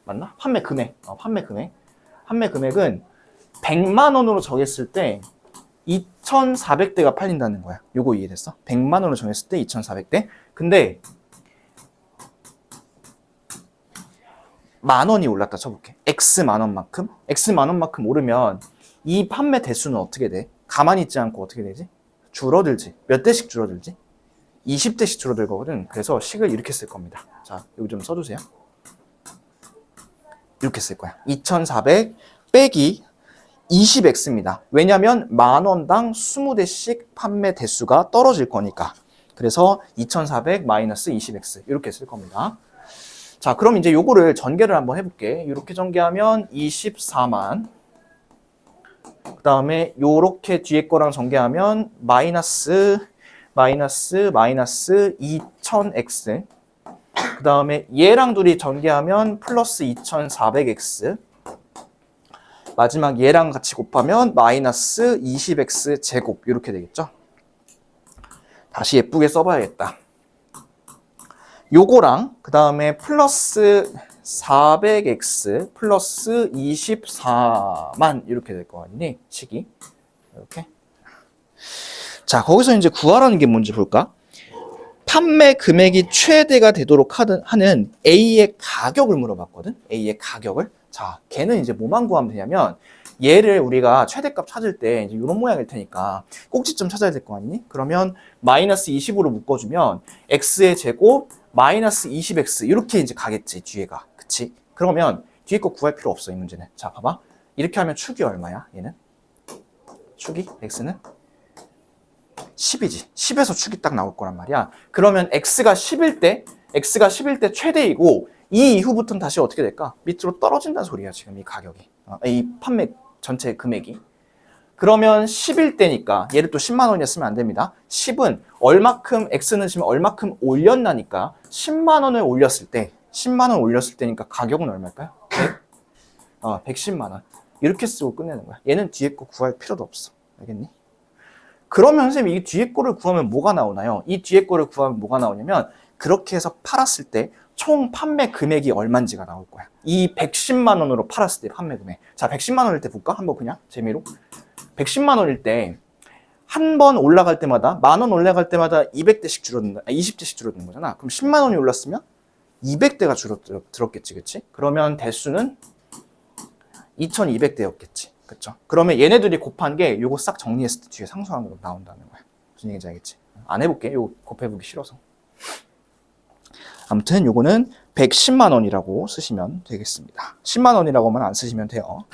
S1: 맞나? 판매 금액. 판매 금액은 100만 원으로 정했을 때 2,400대가 팔린다는 거야. 요거 이해됐어? 100만 원으로 정했을 때 2,400대. 근데 10,000원이 올랐다 쳐볼게. X만 원만큼 오르면 이 판매 대수는 어떻게 돼? 가만히 있지 않고 어떻게 되지? 줄어들지. 몇 대씩 줄어들지? 20대씩 줄어들 거거든. 그래서 식을 이렇게 쓸 겁니다. 자, 여기 좀 써주세요. 이렇게 쓸 거야. 2,400 빼기 20x입니다. 왜냐면 10,000원당 20대씩 판매 대수가 떨어질 거니까. 그래서 2,400 마이너스 20x 이렇게 쓸 겁니다. 자, 그럼 이제 요거를 전개를 한번 해볼게. 이렇게 전개하면 24만. 그 다음에 요렇게 뒤에 거랑 전개하면 마이너스 2,000x. 그 다음에 얘랑 둘이 전개하면 플러스 2,400x. 마지막 얘랑 같이 곱하면 마이너스 20x 제곱 이렇게 되겠죠. 다시 예쁘게 써봐야겠다. 요거랑 그 다음에 플러스 400x 플러스 24만 이렇게 될 거 같니? 식이 이렇게. 자, 거기서 이제 구하라는 게 뭔지 볼까? 판매 금액이 최대가 되도록 하는 A의 가격을 물어봤거든. A의 가격을. 자, 걔는 이제 뭐만 구하면 되냐면 얘를 우리가 최대값 찾을 때 이제 이런 모양일 테니까 꼭지점 찾아야 될 거 아니니? 그러면 마이너스 20으로 묶어주면 x의 제곱 마이너스 20x 이렇게 이제 가겠지, 뒤에가. 그치? 그러면 뒤에 거 구할 필요 없어, 이 문제는. 자, 봐봐. 이렇게 하면 축이 얼마야, 얘는? 축이? x는? 10이지. 10에서 축이 딱 나올 거란 말이야. 그러면 x가 10일 때 최대이고 이 이후부터는 다시 어떻게 될까? 밑으로 떨어진다는 소리야, 지금 이 가격이. 이 판매 전체 금액이. 그러면 10일 때니까 얘를 또 10만 원이었으면 안 됩니다. 10은 얼마큼 x는 지금 얼마큼 올렸나니까 10만 원을 올렸을 때 10만 원 올렸을 때니까 가격은 얼마일까요? 110만 원. 이렇게 쓰고 끝내는 거야. 얘는 뒤에 거 구할 필요도 없어. 알겠니? 그러면 선생님 이 뒤에 거를 구하면 뭐가 나오나요? 이 뒤에 거를 구하면 뭐가 나오냐면 그렇게 해서 팔았을 때 총 판매 금액이 얼마인지가 나올 거야. 이 110만 원으로 팔았을 때 판매 금액. 자, 110만 원일 때 볼까? 한번 그냥 재미로. 110만 원일 때 한 번 올라갈 때마다, 10,000원 올라갈 때마다 200대씩 줄어든다. 20대씩 줄어드는 거잖아. 그럼 10만 원이 올랐으면 200대가 줄어들었겠지, 그치? 그러면 대수는 2200대였겠지. 그쵸? 그러면 얘네들이 곱한 게 요거 싹 정리했을 때 뒤에 상수항으로 나온다는 거야. 무슨 얘기인지 알겠지? 안 해볼게. 요거 곱해보기 싫어서. 아무튼 요거는 110만 원이라고 쓰시면 되겠습니다. 10만 원이라고만 안 쓰시면 돼요.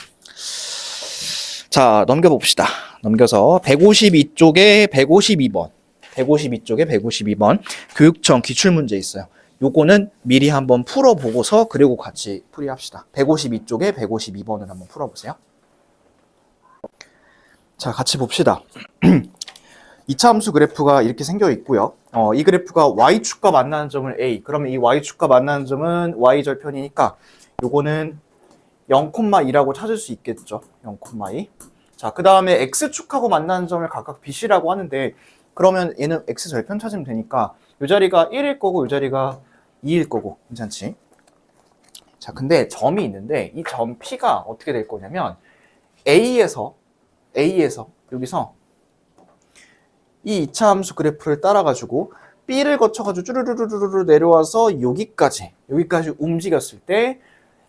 S1: 자, 넘겨봅시다. 넘겨서 152쪽에 152번. 152쪽에 152번. 교육청 기출문제 있어요. 요거는 미리 한번 풀어보고서 그리고 같이 풀이합시다. 152쪽에 152번을 한번 풀어보세요. 자, 같이 봅시다. 2차 함수 그래프가 이렇게 생겨 있고요. 이 그래프가 y축과 만나는 점을 a. 그러면 이 y축과 만나는 점은 y절편이니까 요거는 0,2라고 찾을 수 있겠죠. 0,2. 자, 그 다음에 x축하고 만나는 점을 각각 bc라고 하는데 그러면 얘는 x절편 찾으면 되니까 이 자리가 1일 거고 이 자리가 2일 거고 괜찮지? 자, 근데 점이 있는데 이 점 P가 어떻게 될 거냐면 A에서 여기서 이 2차 함수 그래프를 따라가지고 B를 거쳐가지고 쭈르르르르 내려와서 여기까지 움직였을 때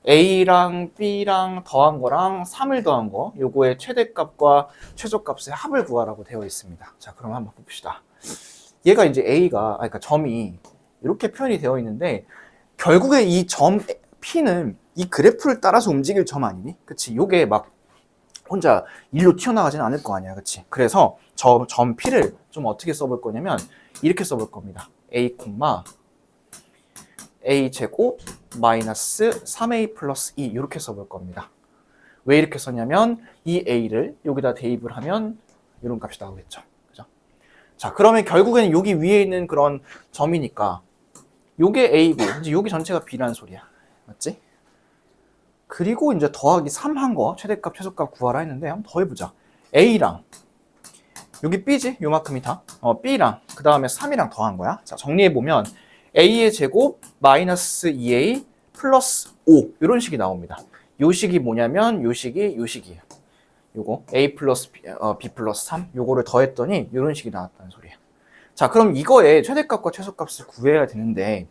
S1: A랑 B랑 더한 거랑 3을 더한 거 요거의 최대값과 최소값의 합을 구하라고 되어 있습니다. 자, 그럼 한번 봅시다. 얘가 이제 그러니까 점이 이렇게 표현이 되어 있는데 결국에 이 점 P는 이 그래프를 따라서 움직일 점 아니니? 그치? 요게 막 혼자 일로 튀어나가지는 않을 거 아니야. 그치? 그래서 점 P를 좀 어떻게 써볼 거냐면 이렇게 써볼 겁니다. A 제곱 마이너스 3A 플러스 2 이렇게 써볼 겁니다. 왜 이렇게 썼냐면 이 A를 여기다 대입을 하면 이런 값이 나오겠죠. 그죠? 자, 그러면 결국에는 여기 위에 있는 그런 점이니까 요게 A고 이제 여기 전체가 B라는 소리야. 맞지? 그리고 이제 더하기 3 한 거 최대값 최소값 구하라 했는데 한번 더 해보자. A랑 여기 B지? 요만큼이 다 B랑 그 다음에 3이랑 더한 거야. 자, 정리해보면 A의 제곱 마이너스 2A 플러스 5 이런 식이 나옵니다. 요 식이 뭐냐면 요 식이에요. 요거 A 플러스 B 플러스 3 요거를 더했더니 이런 식이 나왔다는 소리예요. 자, 그럼 이거의 최대값과 최소값을 구해야 되는데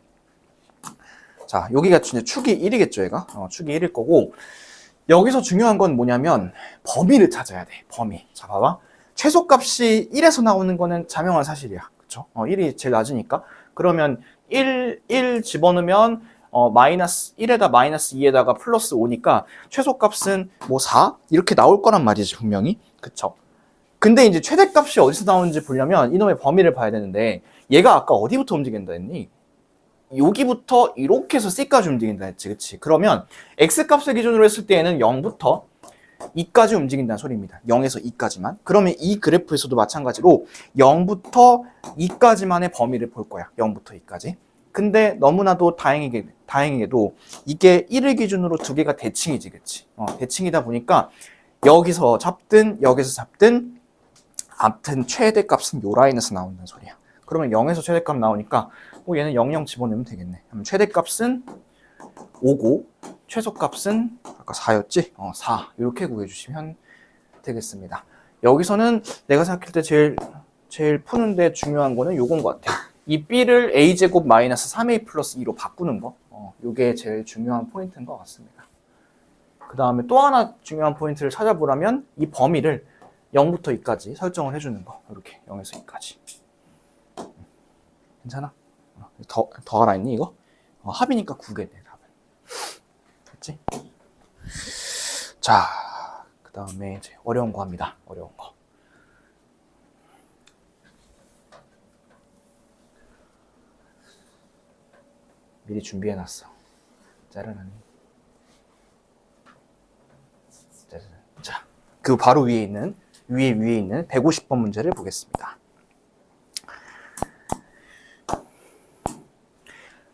S1: 자, 여기가 축이 1이겠죠, 얘가? 축이 1일 거고 여기서 중요한 건 뭐냐면 범위를 찾아야 돼, 범위. 자, 봐봐. 최소값이 1에서 나오는 거는 자명한 사실이야. 그쵸? 1이 제일 낮으니까. 그러면 1 집어넣으면 마이너스 1에다 마이너스 2에다가 플러스 5니까 최소값은 뭐 4? 이렇게 나올 거란 말이지, 분명히. 그쵸? 근데 이제 최대값이 어디서 나오는지 보려면 이놈의 범위를 봐야 되는데 얘가 아까 어디부터 움직인다 했니? 여기부터 이렇게 해서 C까지 움직인다 했지, 그치? 그러면 X값을 기준으로 했을 때에는 0부터 2까지 움직인다는 소리입니다. 0에서 2까지만. 그러면 이 그래프에서도 마찬가지로 0부터 2까지만의 범위를 볼 거야. 0부터 2까지. 근데 너무나도 다행히게도 이게 1을 기준으로 두 개가 대칭이지, 그치? 대칭이다 보니까 여기서 잡든 아무튼 최대값은 요 라인에서 나온다는 소리야. 그러면 0에서 최대값 나오니까 얘는 00 집어넣으면 되겠네. 그럼 최대값은 5고 최소값은 아까 4였지? 4 이렇게 구해주시면 되겠습니다. 여기서는 내가 생각할 때 제일 푸는데 중요한 거는 요건 것 같아. 이 B를 A제곱 마이너스 3A 플러스 2로 바꾸는 거. 요게 제일 중요한 포인트인 것 같습니다. 그 다음에 또 하나 중요한 포인트를 찾아보라면 이 범위를 0부터 2까지 설정을 해주는 거. 이렇게 0에서 2까지. 괜찮아? 더 알아있니 이거? 합이니까 9개 돼 답은. 됐지? 자, 그 다음에 이제 어려운 거 합니다. 어려운 거. 미리 준비해놨어. 짜르르니. 자, 그 바로 위에 있는 150번 문제를 보겠습니다.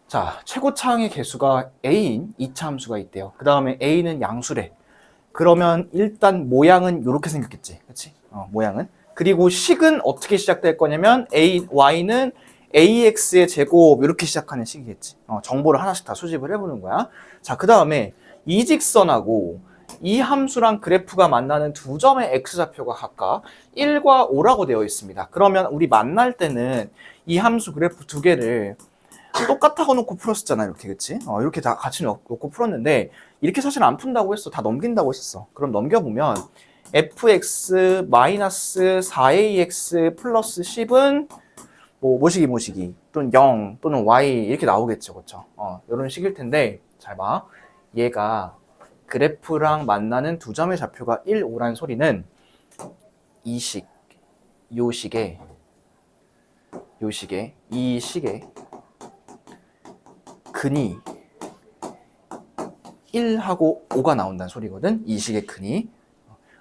S1: 자, 최고차항의 개수가 A인 2차 함수가 있대요. 그 다음에 A는 양수래. 그러면 일단 모양은 이렇게 생겼겠지. 그치? 모양은. 그리고 식은 어떻게 시작될 거냐면 Y는 AX의 제곱 이렇게 시작하는 식이겠지. 정보를 하나씩 다 수집을 해보는 거야. 자, 그 다음에 이 직선하고 이 함수랑 그래프가 만나는 두 점의 x좌표가 각각 1과 5라고 되어 있습니다. 그러면 우리 만날 때는 이 함수 그래프 두 개를 똑같다고 놓고 풀었었잖아, 이렇게. 그치? 이렇게 다 같이 놓고 풀었는데 이렇게 사실 안 푼다고 했어. 다 넘긴다고 했었어. 그럼 넘겨보면 fx 마이너스 4ax 플러스 10은 뭐 모시기 또는 0 또는 y 이렇게 나오겠죠. 그렇죠? 이런 식일 텐데 잘 봐. 얘가 그래프랑 만나는 두 점의 좌표가 1, 5란 소리는 이 식의 근이 1하고 5가 나온다는 소리거든. 이 식의 근이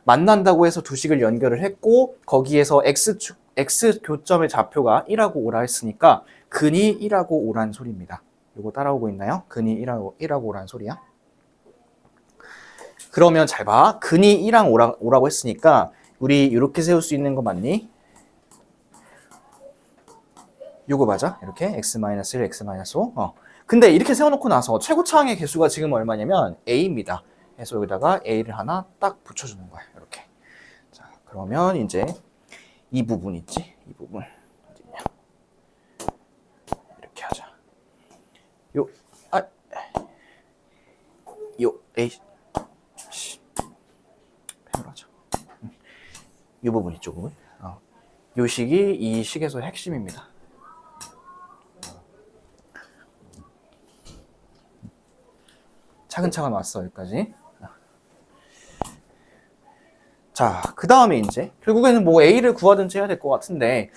S1: 만난다고 해서 두 식을 연결을 했고 거기에서 x 교점의 좌표가 1하고 5라 했으니까 근이 1하고 5란 소리입니다. 이거 따라오고 있나요? 근이 1하고 5란 소리야. 그러면 잘 봐. 근이 1랑 5라고 했으니까 우리 이렇게 세울 수 있는 거 맞니? 요거 맞아? 이렇게 x-1, x-5. 근데 이렇게 세워놓고 나서 최고차항의 개수가 지금 얼마냐면 a입니다. 그래서 여기다가 a를 하나 딱 붙여주는 거야. 이렇게. 자, 그러면 이제 이 부분 있지? 이 부분 어디냐? 이렇게 하자. a 패널하자. 이 부분 있죠, 부분. 이 식이 이 식에서 핵심입니다. 차근차근 왔어, 여기까지. 자, 그 다음에 이제 결국에는 뭐 a를 구하든지 해야 될 것 같은데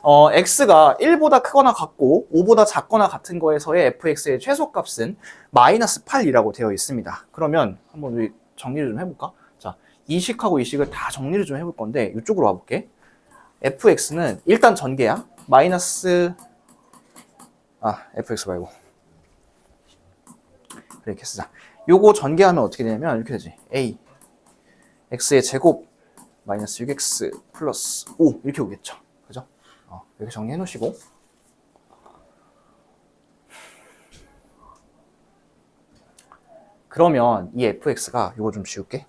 S1: x가 1보다 크거나 같고 5보다 작거나 같은 거에서의 fx의 최소값은 마이너스 8이라고 되어 있습니다. 그러면 한번 우리 정리를 좀 해볼까? 자, 이 식하고 이 식을 다 정리를 좀 해볼 건데 이쪽으로 와볼게. fx는 일단 전개야. 마이너스 fx 말고 이렇게 쓰자. 요거 전개하면 어떻게 되냐면 이렇게 되지. a x의 제곱 마이너스 6x 플러스 5 이렇게 오겠죠. 그죠? 이렇게 정리해 놓으시고 그러면 이 fx가 요거 좀 지울게.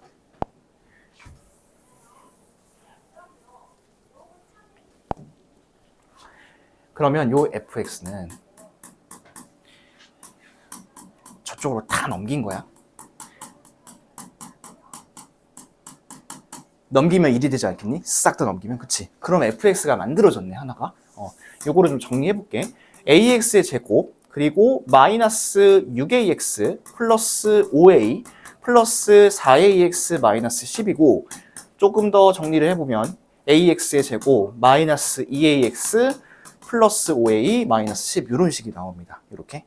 S1: 그러면 요 fx는 저쪽으로 다 넘긴 거야. 넘기면 1이 되지 않겠니? 싹 다 넘기면. 그치? 그럼 fx가 만들어졌네, 하나가. 요거를 좀 정리해 볼게. ax의 제곱 그리고 마이너스 6ax 플러스 5a 플러스 4ax 마이너스 10이고 조금 더 정리를 해보면 ax의 제곱 마이너스 2ax 플러스 5a 마이너스 10 이런 식이 나옵니다. 이렇게.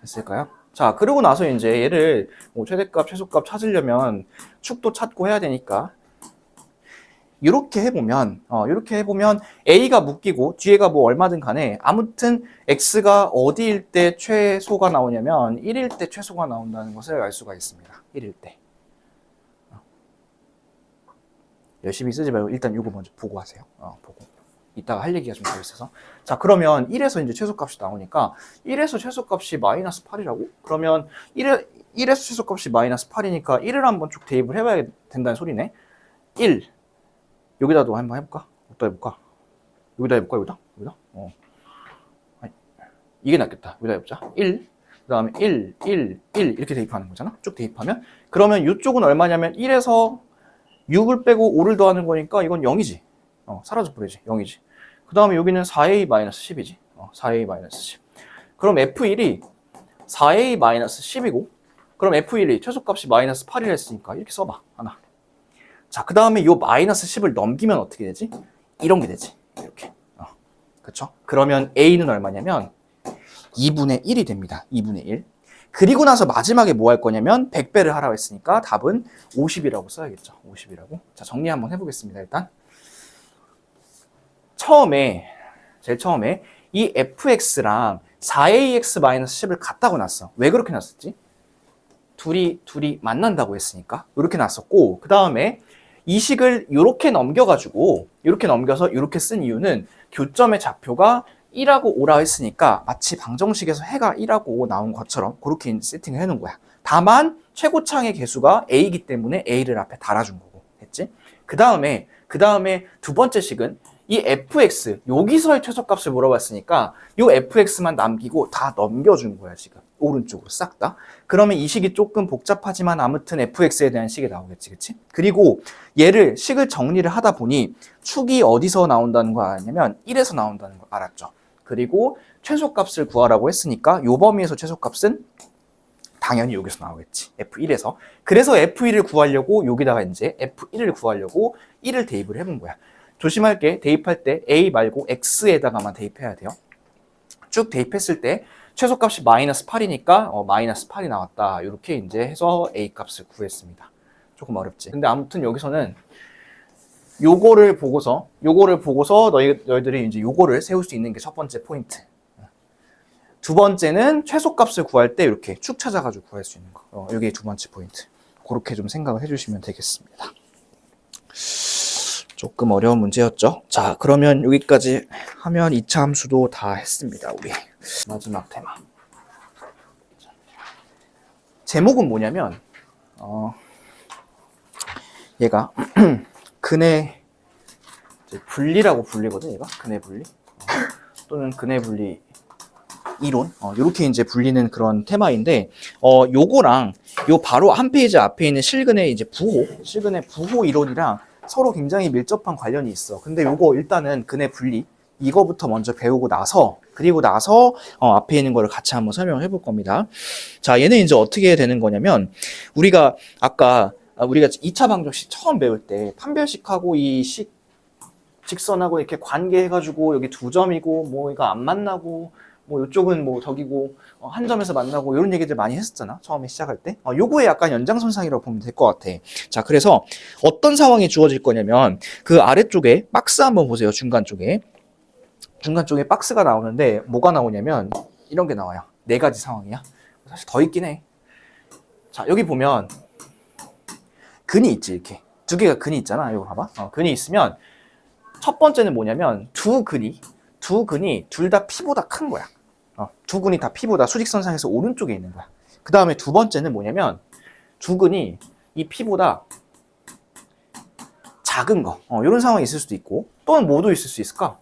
S1: 됐을까요? 자, 그러고 나서 이제 얘를 뭐 최대값, 최소값 찾으려면 축도 찾고 해야 되니까 이렇게 해보면 A가 묶이고 뒤에가 뭐 얼마든 간에 아무튼 X가 어디일 때 최소가 나오냐면 1일 때 최소가 나온다는 것을 알 수가 있습니다. 1일 때. 열심히 쓰지 말고 일단 이거 먼저 보고 하세요. 보고. 이따가 할 얘기가 좀 더 있어서. 자, 그러면 1에서 이제 최소값이 나오니까 1에서 최소값이 마이너스 8이라고? 그러면 1에서 최소값이 마이너스 8이니까 1을 한번 쭉 대입을 해봐야 된다는 소리네. 1. 여기다도 한번 해볼까? 어디다 해볼까? 여기다 해볼까? 여기다? 이게 낫겠다. 여기다 해보자. 1. 그 다음에 1 이렇게 대입하는 거잖아. 쭉 대입하면. 그러면 이쪽은 얼마냐면 1에서 6을 빼고 5를 더하는 거니까 이건 0이지. 사라져버리지. 0이지. 그 다음에 여기는 4a-10이지. 4a-10. 그럼 f1이 4a-10이고, 그럼 f1이 최소값이 마이너스 8이라 했으니까 이렇게 써봐. 하나. 자, 그 다음에 요 마이너스 10을 넘기면 어떻게 되지? 이런 게 되지. 이렇게. 그쵸? 그러면 a는 얼마냐면 2분의 1이 됩니다. 2분의 1. 그리고 나서 마지막에 뭐 할 거냐면 100배를 하라고 했으니까 답은 50이라고 써야겠죠. 50이라고. 자, 정리 한번 해보겠습니다. 일단. 제일 처음에 이 fx랑 4ax-10을 같다고 놨어. 왜 그렇게 놨었지? 둘이 만난다고 했으니까 이렇게 놨었고, 그 다음에 이 식을 이렇게 넘겨가지고 이렇게 넘겨서 이렇게 쓴 이유는 교점의 좌표가 1하고 5라 했으니까 마치 방정식에서 해가 1하고 5 나온 것처럼 그렇게 세팅을 해놓은 거야. 다만 최고창의 개수가 a이기 때문에 a를 앞에 달아준 거고 했지? 그 다음에 두 번째 식은 이 fx 여기서의 최소값을 물어봤으니까 이 fx만 남기고 다 넘겨준 거야 지금 오른쪽으로 싹 다. 그러면 이 식이 조금 복잡하지만 아무튼 fx에 대한 식이 나오겠지, 그치? 그리고 얘를 식을 정리를 하다 보니 축이 어디서 나온다는 거 아냐면 1에서 나온다는 거 알았죠? 그리고 최소값을 구하라고 했으니까 요 범위에서 최소값은 당연히 여기서 나오겠지. F1에서. 그래서 F1을 구하려고 여기다가 이제 F1을 구하려고 1을 대입을 해본 거야. 조심할 게 대입할 때 A 말고 X에다가만 대입해야 돼요. 쭉 대입했을 때 최소값이 마이너스 8이니까 마이너스 8이 나왔다. 이렇게 이제 해서 A 값을 구했습니다. 조금 어렵지. 근데 아무튼 여기서는 요거를 보고서 너희들이 이제 요거를 세울 수 있는 게 첫 번째 포인트. 두 번째는 최소값을 구할 때 이렇게 축 찾아가지고 구할 수 있는 거. 이게 두 번째 포인트. 그렇게 좀 생각을 해주시면 되겠습니다. 조금 어려운 문제였죠. 자, 그러면 여기까지 하면 2차 함수도 다 했습니다. 우리 마지막 테마. 제목은 뭐냐면 얘가 근해 분리라고 불리거든. 얘가 근해 분리 또는 근해 분리 이론, 이렇게 이제 불리는 그런 테마인데, 요거랑 요 바로 한 페이지 앞에 있는 실근의 이제 실근의 부호 이론이랑 서로 굉장히 밀접한 관련이 있어. 근데 요거 일단은 근해 분리 이거부터 먼저 배우고 나서 그리고 나서 앞에 있는 거를 같이 한번 설명을 해볼 겁니다. 자, 얘는 이제 어떻게 되는 거냐면 우리가 아까 우리가 2차 방정식 처음 배울 때 판별식하고 이 직선하고 이렇게 관계해가지고 여기 두 점이고 뭐 이거 안 만나고 뭐 이쪽은 뭐 저기고 한 점에서 만나고 이런 얘기들 많이 했었잖아. 처음에 시작할 때. 요거에 약간 연장선상이라고 보면 될 것 같아. 자, 그래서 어떤 상황이 주어질 거냐면 그 아래쪽에 박스 한번 보세요. 중간 쪽에 박스가 나오는데 뭐가 나오냐면 이런 게 나와요. 4가지 상황이야. 사실 더 있긴 해. 자, 여기 보면 근이 있지. 이렇게 2개가 근이 있잖아. 이거 봐봐. 근이 있으면 첫 번째는 뭐냐면 두 근이 둘 다 P보다 큰 거야. 두 근이 다 P보다 수직선상에서 오른쪽에 있는 거야. 그 다음에 두 번째는 뭐냐면 두 근이 이 P보다 작은 거. 이런 상황이 있을 수도 있고 또는 뭐도 있을 수 있을까?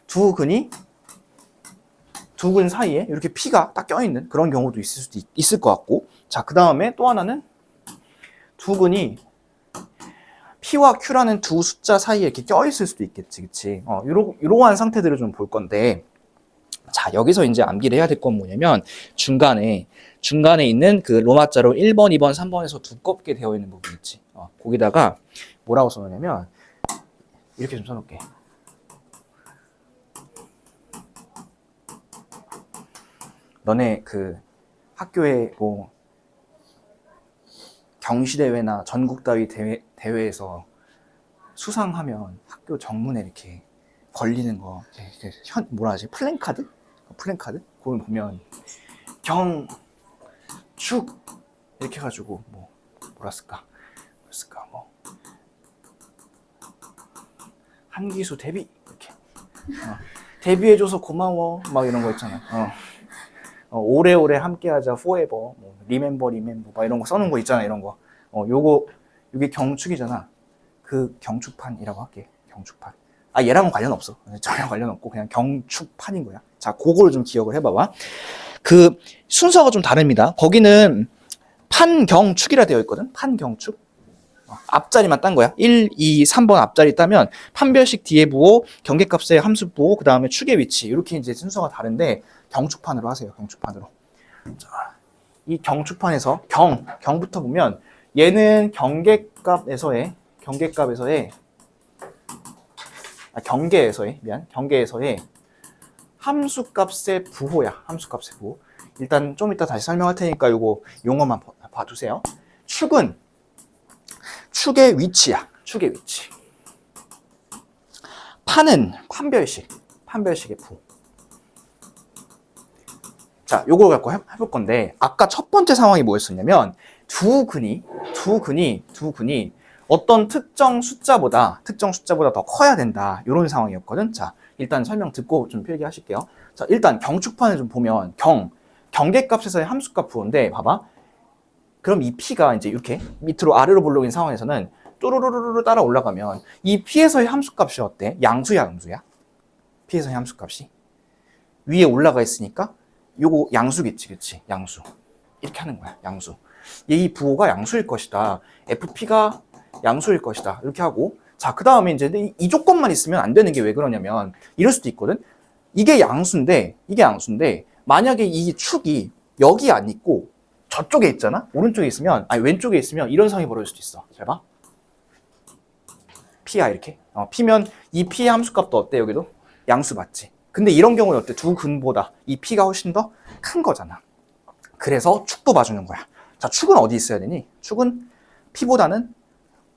S1: 두 근 사이에 이렇게 P가 딱 껴있는 그런 경우도 있을 수도 있을 것 같고. 자, 그 다음에 또 하나는 두 근이 P와 Q라는 두 숫자 사이에 이렇게 껴있을 수도 있겠지, 그치? 이러한 상태들을 좀 볼 건데, 자, 여기서 이제 암기를 해야 될 건 뭐냐면, 중간에 있는 그 로마자로 1번, 2번, 3번에서 두껍게 되어 있는 부분 있지. 거기다가 뭐라고 써놓냐면, 이렇게 좀 써놓을게. 너네 그 학교에 뭐, 경시대회나 전국다위 대회에서 수상하면 학교 정문에 이렇게 걸리는 거, 뭐라 하지? 플랜카드? 그걸 보면 경축 이렇게 해가지고 뭐라 쓸까? 한기수 데뷔 이렇게 데뷔해줘서 고마워 막 이런 거 있잖아. 오래오래 함께하자 forever 뭐 remember 막 이런 거 써놓은 거 있잖아. 이런 거 요게 경축이잖아. 그 경축판이라고 할게. 경축판. 얘랑은 관련 없어. 전혀 관련 없고 그냥 경축판인 거야. 자, 그거를 좀 기억을 해봐봐. 그 순서가 좀 다릅니다. 거기는 판경축이라 되어 있거든. 판경축. 앞자리만 딴 거야. 1, 2, 3번 앞자리 따면 판별식 뒤에 부호, 경계값의 함수 부호, 그 다음에 축의 위치 이렇게 이제 순서가 다른데 경축판으로 하세요. 경축판으로. 자, 이 경축판에서 경부터 보면 얘는 경계에서의 함수값의 부호야. 함수값의 부호. 일단 좀 이따 다시 설명할 테니까 요거 용어만 봐두세요. 축은 축의 위치야. 축의 위치. 판은 판별식의 부호. 자, 요걸 갖고 해볼 건데 아까 첫 번째 상황이 뭐였었냐면 두 근이 어떤 특정 숫자보다 더 커야 된다. 이런 상황이었거든. 자, 일단 설명 듣고 좀 필기하실게요. 자, 일단 경축판을 좀 보면 경계값에서의 함수값 부호인데 봐봐. 그럼 이 P가 이제 이렇게 밑으로 아래로 볼록인 상황에서는 또르르르르 따라 올라가면 이 P에서의 함수값이 어때? 양수야, 음수야? P에서의 함수값이 위에 올라가 있으니까 요거 양수겠지, 그치? 양수. 이렇게 하는 거야, 양수. 이 부호가 양수일 것이다. FP가 양수일 것이다. 이렇게 하고, 자, 그 다음에 이제 이 조건만 있으면 안 되는 게 왜 그러냐면 이럴 수도 있거든. 이게 양수인데 만약에 이 축이 여기 안 있고 저쪽에 있잖아. 오른쪽에 있으면, 아니 왼쪽에 있으면 이런 상황이 벌어질 수도 있어. 잘 봐. P야 이렇게. P면 이 P의 함수값도 어때? 여기도 양수 맞지? 근데 이런 경우는 어때? 두 근보다 이 P가 훨씬 더 큰 거잖아. 그래서 축도 봐주는 거야. 자, 축은 어디 있어야 되니? 축은 P보다는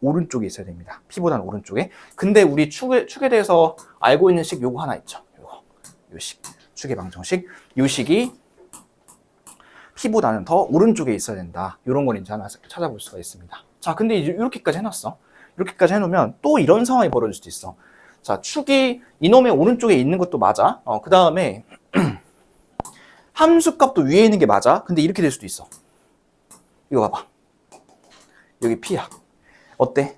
S1: 오른쪽에 있어야 됩니다. P보다는 오른쪽에. 근데 우리 축에 대해서 알고 있는 식 요거 하나 있죠. 요 식. 축의 방정식. 요 식이 P보다는 더 오른쪽에 있어야 된다. 이런 걸 이제 하나 찾아볼 수가 있습니다. 자, 근데 이제 이렇게까지 해놨어. 이렇게까지 해놓으면 또 이런 상황이 벌어질 수도 있어. 자, 축이 이놈의 오른쪽에 있는 것도 맞아. 그 다음에 함수값도 위에 있는 게 맞아. 근데 이렇게 될 수도 있어. 이거 봐봐. 여기 P야. 어때?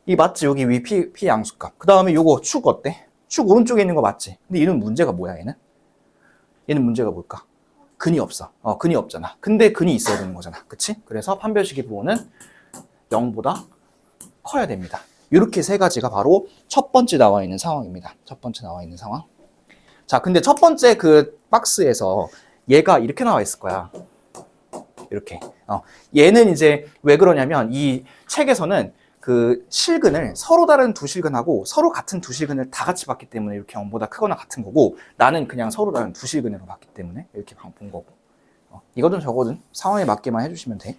S1: 이 맞지? 여기 위 P 양수값. 그 다음에 요거 축 어때? 축 오른쪽에 있는 거 맞지? 근데 얘는 문제가 뭐야, 얘는? 얘는 문제가 뭘까? 근이 없어. 근이 없잖아. 근데 근이 있어야 되는 거잖아. 그치? 그래서 판별식의 부호는 0보다 커야 됩니다. 이렇게 세 가지가 바로 첫 번째 나와 있는 상황입니다. 첫 번째 나와 있는 상황. 자, 근데 첫 번째 그 박스에서 얘가 이렇게 나와 있을 거야. 이렇게. 얘는 이제 왜 그러냐면 이 책에서는 그 실근을 서로 다른 두 실근하고 서로 같은 두 실근을 다 같이 봤기 때문에 이렇게 0보다 크거나 같은 거고, 나는 그냥 서로 다른 두 실근으로 봤기 때문에 이렇게 본 거고. 이거든 저거든 상황에 맞게만 해주시면 돼.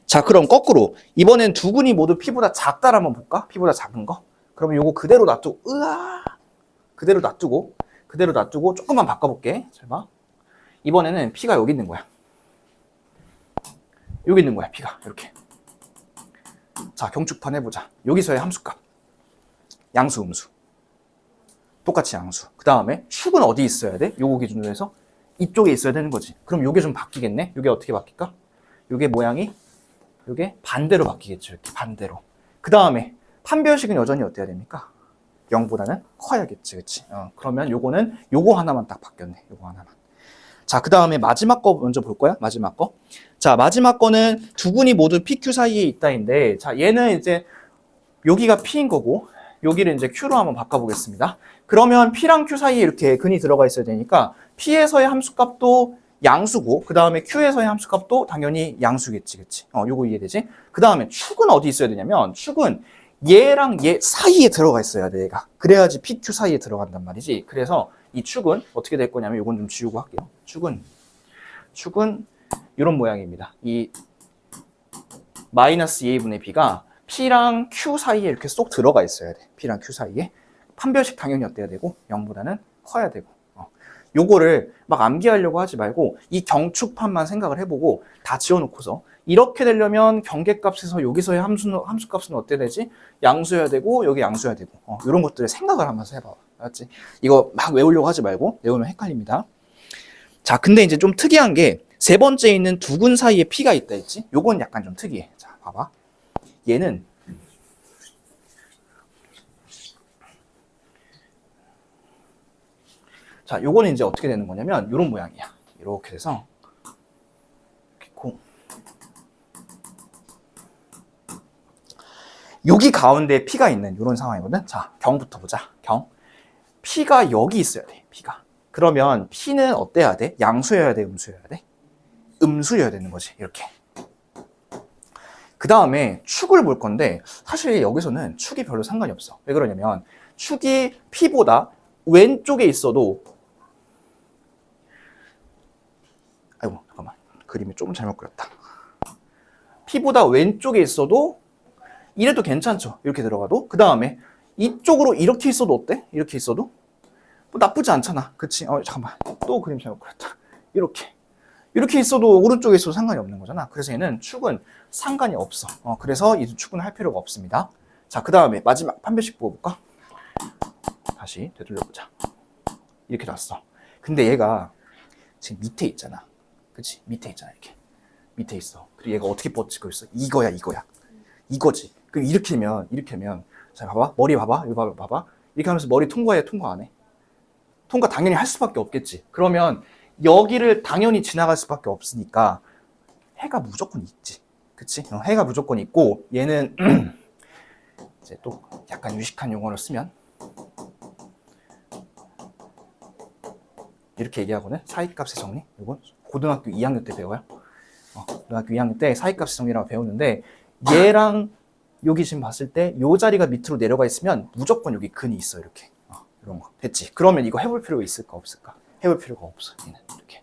S1: 자, 그럼 거꾸로 이번엔 두 근이 모두 P보다 작다를 한번 볼까? P보다 작은 거? 그러면 요거 그대로 놔두고 그대로 놔두고 조금만 바꿔볼게. 잘 봐. 이번에는 P가 여기 있는 거야. 여기 있는 거야, P가. 이렇게. 자, 경축판 해보자. 여기서의 함수값. 양수, 음수. 똑같이 양수. 그 다음에 축은 어디 있어야 돼? 요거 기준으로 해서 이쪽에 있어야 되는 거지. 그럼 요게 좀 바뀌겠네? 요게 어떻게 바뀔까? 요게 모양이 요게 반대로 바뀌겠죠. 이렇게 반대로. 그 다음에 판별식은 여전히 어때야 됩니까? 0보다는 커야겠지. 그치? 그러면 요거는 요거 하나만 딱 바뀌었네. 요거 하나만. 자, 그 다음에 마지막 거 먼저 볼 거야. 마지막 거. 자, 마지막 거는 두 근이 모두 PQ 사이에 있다인데, 자, 얘는 이제 여기가 P인 거고, 여기를 이제 Q로 한번 바꿔보겠습니다. 그러면 P랑 Q 사이에 이렇게 근이 들어가 있어야 되니까 P에서의 함수값도 양수고, 그 다음에 Q에서의 함수값도 당연히 양수겠지, 그치? 요거 이해되지? 그 다음에 축은 어디 있어야 되냐면, 축은 얘랑 얘 사이에 들어가 있어야 돼, 얘가. 그래야지 PQ 사이에 들어간단 말이지. 그래서 이 축은 어떻게 될 거냐면, 요건 좀 지우고 할게요. 축은 이런 모양입니다. 이 마이너스 2a분의 b가 P랑 Q 사이에 이렇게 쏙 들어가 있어야 돼. P랑 Q 사이에. 판별식 당연히 어때야 되고, 0보다는 커야 되고. 요거를 막 암기하려고 하지 말고 이 경축판만 생각을 해보고 다 지워놓고서 이렇게 되려면 경계값에서 여기서의 함수값은 어때 되지? 양수여야 되고 여기 양수여야 되고 이런 것들을 생각을 하면서 해봐. 알았지? 이거 막 외우려고 하지 말고 외우면 헷갈립니다. 자, 근데 이제 좀 특이한 게 세 번째에 있는 두 근 사이에 P가 있다 했지? 요건 약간 좀 특이해. 자, 봐봐. 얘는 자, 요거는 이제 어떻게 되는 거냐면 요런 모양이야. 이렇게 돼서 이렇게 있고 여기 가운데 P가 있는 요런 상황이거든. 자, 경부터 보자. 경. P가 여기 있어야 돼. P가. 그러면 P는 어때야 돼? 양수여야 돼? 음수여야 돼? 음수여야 되는 거지. 이렇게. 그 다음에 축을 볼 건데 사실 여기서는 축이 별로 상관이 없어. 왜 그러냐면 축이 P보다 왼쪽에 있어도 아이고 잠깐만 그림이 조금 잘못 그렸다. P보다 왼쪽에 있어도 이래도 괜찮죠. 이렇게 들어가도. 그 다음에 이쪽으로 이렇게 있어도 어때? 이렇게 있어도 뭐 나쁘지 않잖아. 그치? 잠깐만 또 그림 잘못 그렸다. 이렇게 있어도 오른쪽에 있어도 상관이 없는 거잖아. 그래서 얘는 축은 상관이 없어. 그래서 이 축은 할 필요가 없습니다. 자, 그 다음에 마지막 판별식 뽑아볼까? 다시 되돌려보자. 이렇게 났어. 근데 얘가 지금 밑에 있잖아. 그치? 밑에 있잖아, 이렇게. 밑에 있어. 그리고 얘가 어떻게 뻗치고 있어? 이거야. 이거지. 그럼 이렇게 하면. 자, 봐봐. 머리 봐봐. 이거 봐봐. 이렇게 하면서 머리 통과해, 통과 안 해? 통과 당연히 할 수밖에 없겠지. 그러면 여기를 당연히 지나갈 수밖에 없으니까 해가 무조건 있지. 그치? 해가 무조건 있고, 얘는 이제 또 약간 유식한 용어를 쓰면 이렇게 얘기하고는 사이값의 정리. 이건 고등학교 2학년 때 배워요. 고등학교 2학년 때 사이값의 정리라고 배우는데, 얘랑 여기 지금 봤을 때 이 자리가 밑으로 내려가 있으면 무조건 여기 근이 있어. 이렇게 이런 거 됐지? 그러면 이거 해볼 필요가 있을까 없을까? 해볼 필요가 없어. 얘는 이렇게.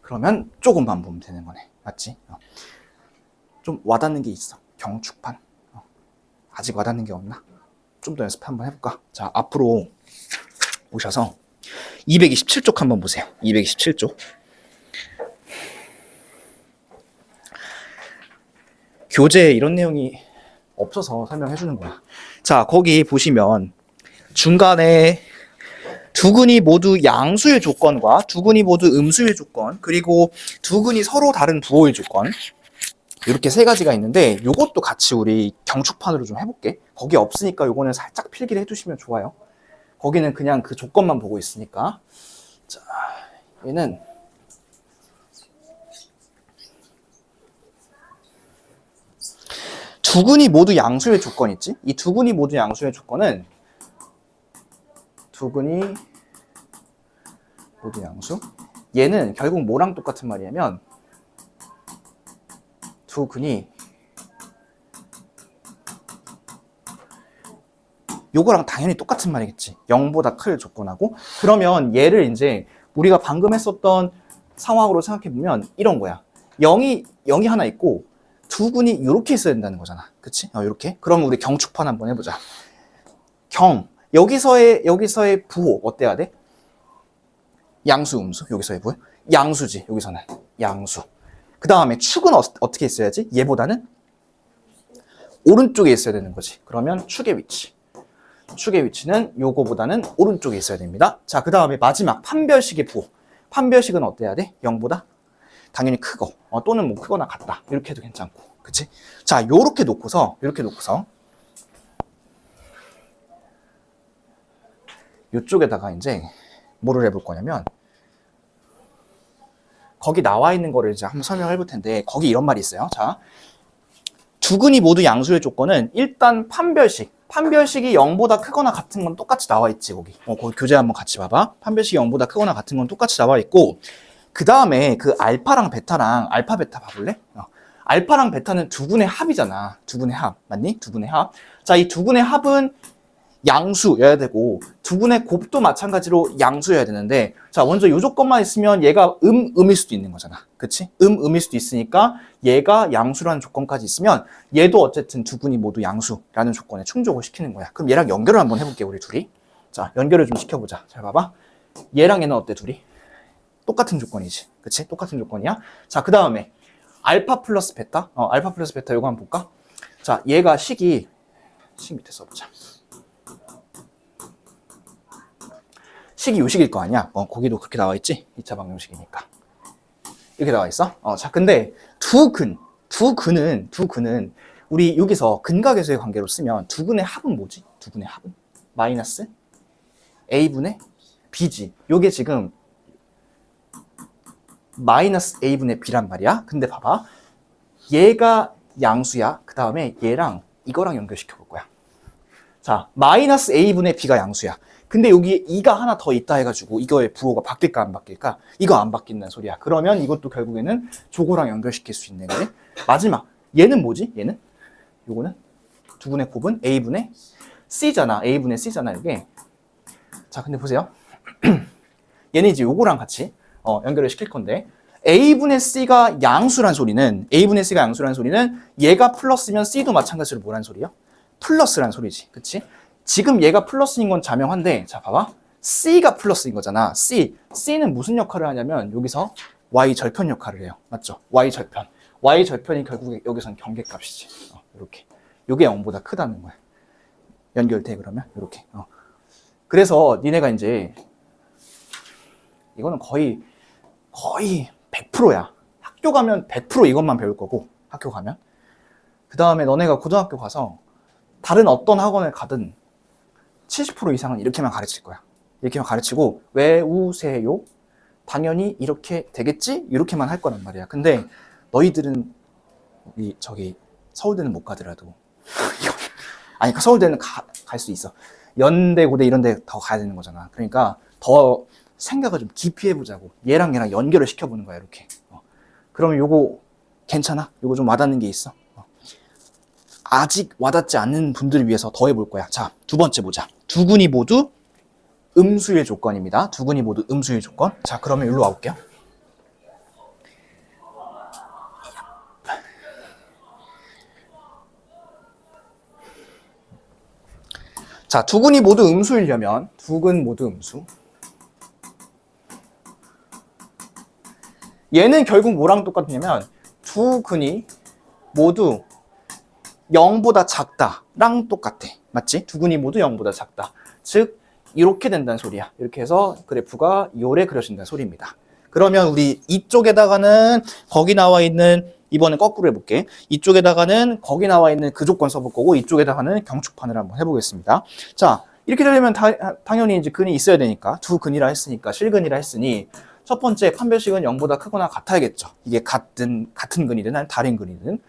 S1: 그러면 조금만 보면 되는 거네. 맞지? 좀 와닿는 게 있어. 경축판. 아직 와닿는 게 없나? 좀 더 연습 한번 해볼까? 자, 앞으로 오셔서 227쪽 한번 보세요. 227쪽. 교재에 이런 내용이 없어서 설명해 주는 거야. 자, 거기 보시면 중간에 두 근이 모두 양수의 조건과 두 근이 모두 음수의 조건, 그리고 두 근이 서로 다른 부호의 조건, 이렇게 세 가지가 있는데 이것도 같이 우리 경축판으로 좀 해볼게. 거기 없으니까 이거는 살짝 필기를 해두시면 좋아요. 거기는 그냥 그 조건만 보고 있으니까. 자, 얘는 두 근이 모두 양수의 조건 있지? 이 두 근이 모두 양수의 조건은 두 근이 모두 양수? 얘는 결국 뭐랑 똑같은 말이냐면 두 근이 요거랑 당연히 똑같은 말이겠지. 0보다 클 조건하고. 그러면 얘를 이제 우리가 방금 했었던 상황으로 생각해보면 이런 거야. 0이 하나 있고 두 근이 이렇게 있어야 된다는 거잖아. 그치? 이렇게. 그럼 우리 경축판 한번 해보자. 여기서의 부호 어때야 돼? 양수, 음수. 여기서의 부호. 양수지. 여기서는 양수. 그 다음에 축은 어떻게 있어야지? 얘보다는 오른쪽에 있어야 되는 거지. 그러면 축의 위치. 축의 위치는 요거보다는 오른쪽에 있어야 됩니다. 자, 그 다음에 마지막 판별식의 부호. 판별식은 어때야 돼? 0보다 당연히 크고, 또는 뭐 크거나 같다. 이렇게 해도 괜찮고. 그치? 자, 요렇게 놓고서 요쪽에다가 이제 뭐를 해볼 거냐면, 거기 나와 있는 거를 이제 한번 설명해 볼 텐데, 거기 이런 말이 있어요. 자, 두 근이 모두 양수의 조건은 일단 판별식이 0보다 크거나 같은 건 똑같이 나와 있지, 거기. 거기 교재 한번 같이 봐봐. 판별식이 0보다 크거나 같은 건 똑같이 나와 있고, 그 다음에 그 알파랑 베타랑 알파 베타 봐볼래? 알파랑 베타는 두 근의 합이잖아. 두 근의 합. 맞니? 두 근의 합. 자, 이 두 근의 합은 양수여야 되고, 두 근의 곱도 마찬가지로 양수여야 되는데, 자, 먼저 요 조건만 있으면 얘가 음일 수도 있는 거잖아. 그치? 음일 수도 있으니까 얘가 양수라는 조건까지 있으면 얘도 어쨌든 두 근이 모두 양수라는 조건에 충족을 시키는 거야. 그럼 얘랑 연결을 한번 해볼게, 우리 둘이. 자, 연결을 좀 시켜보자. 잘 봐봐. 얘랑 얘는 어때, 둘이? 똑같은 조건이지. 그치? 똑같은 조건이야. 자, 그 다음에 알파 플러스 베타. 알파 플러스 베타 요거 한번 볼까? 자, 얘가 식 밑에 써보자. 식이 요식일 거 아니야? 거기도 그렇게 나와 있지? 2차 방정식이니까. 이렇게 나와 있어? 자, 근데 두 근은 우리 여기서 근과 계수의 관계로 쓰면 두 근의 합은 뭐지? 두 근의 합은? 마이너스 a분의 b지. 요게 지금 마이너스 a분의 b란 말이야. 근데 봐봐. 얘가 양수야. 그 다음에 얘랑 이거랑 연결시켜 볼 거야. 자, 마이너스 a분의 b가 양수야. 근데 여기 2가 하나 더 있다 해가지고 이거의 부호가 바뀔까 안 바뀔까? 이거 안 바뀐다는 소리야. 그러면 이것도 결국에는 저거랑 연결시킬 수 있는 거네. 마지막 얘는 뭐지? 얘는? 요거는 두 분의 곱은 a분의 c잖아. a분의 c잖아 이게. 자, 근데 보세요. 얘는 이제 요거랑 같이 연결을 시킬 건데, a분의 c가 양수란 소리는 얘가 플러스면 c도 마찬가지로 뭐란 소리야? 플러스란 소리지. 그치? 지금 얘가 플러스인 건 자명한데, 자, 봐봐. C가 플러스인 거잖아. C는 무슨 역할을 하냐면, 여기서 y 절편 역할을 해요. 맞죠? y 절편. y 절편이 결국에 여기선 경계값이지. 이렇게. 요게 0보다 크다는 거야. 연결돼 그러면 이렇게. 그래서 니네가 이제 이거는 거의 100%야. 학교 가면 100% 이것만 배울 거고, 학교 가면. 그 다음에 너네가 고등학교 가서 다른 어떤 학원을 가든 70% 이상은 이렇게만 가르칠 거야. 이렇게만 가르치고 외우세요. 당연히 이렇게 되겠지? 이렇게만 할 거란 말이야. 근데 너희들은 저기 서울대는 못 가더라도 아니 서울대는 갈 수 있어. 연대, 고대 이런 데 더 가야 되는 거잖아. 그러니까 더 생각을 좀 깊이 해보자고. 얘랑 연결을 시켜보는 거야, 이렇게. 그러면 요거 괜찮아? 요거 좀 와닿는 게 있어? 아직 와닿지 않는 분들을 위해서 더 해볼 거야. 자, 두 번째 보자. 두 군이 모두 음수의 조건입니다. 두 군이 모두 음수의 조건. 자, 그러면 여기로 와볼게요. 자, 두 군이 모두 음수이려면 두 군 모두 음수. 얘는 결국 뭐랑 똑같냐면 두 근이 모두 0보다 작다랑 똑같아. 맞지? 두 근이 모두 0보다 작다. 즉 이렇게 된다는 소리야. 이렇게 해서 그래프가 요래 그려진다는 소리입니다. 그러면 우리 이쪽에다가는 거기 나와 있는, 이번엔 거꾸로 해볼게. 이쪽에다가는 거기 나와 있는 그 조건 써볼 거고, 이쪽에다가는 경축판을 한번 해보겠습니다. 자, 이렇게 되려면 당연히 이제 근이 있어야 되니까, 두 근이라 했으니까, 실근이라 했으니, 첫 번째 판별식은 0보다 크거나 같아야겠죠. 이게 같은 근이든 다른 근이든.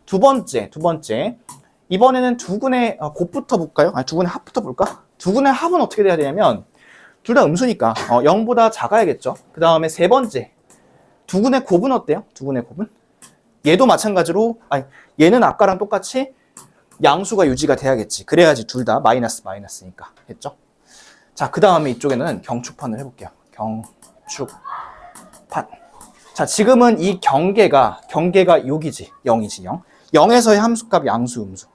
S1: 두 번째. 이번에는 두 근의 곱부터 볼까요? 아니, 두 근의 합부터 볼까? 두 근의 합은 어떻게 돼야 되냐면, 둘 다 음수니까 0보다 작아야겠죠. 그 다음에 세 번째. 두 근의 곱은 어때요? 두 근의 곱은? 얘도 마찬가지로, 아니, 얘는 아까랑 똑같이 양수가 유지가 돼야겠지. 그래야지 둘 다 마이너스니까. 했죠? 자, 그 다음에 이쪽에는 경축판을 해볼게요. 경축판. 자, 지금은 이 경계가 여기지. 0이지, 0. 0에서의 함수값 양수, 음수.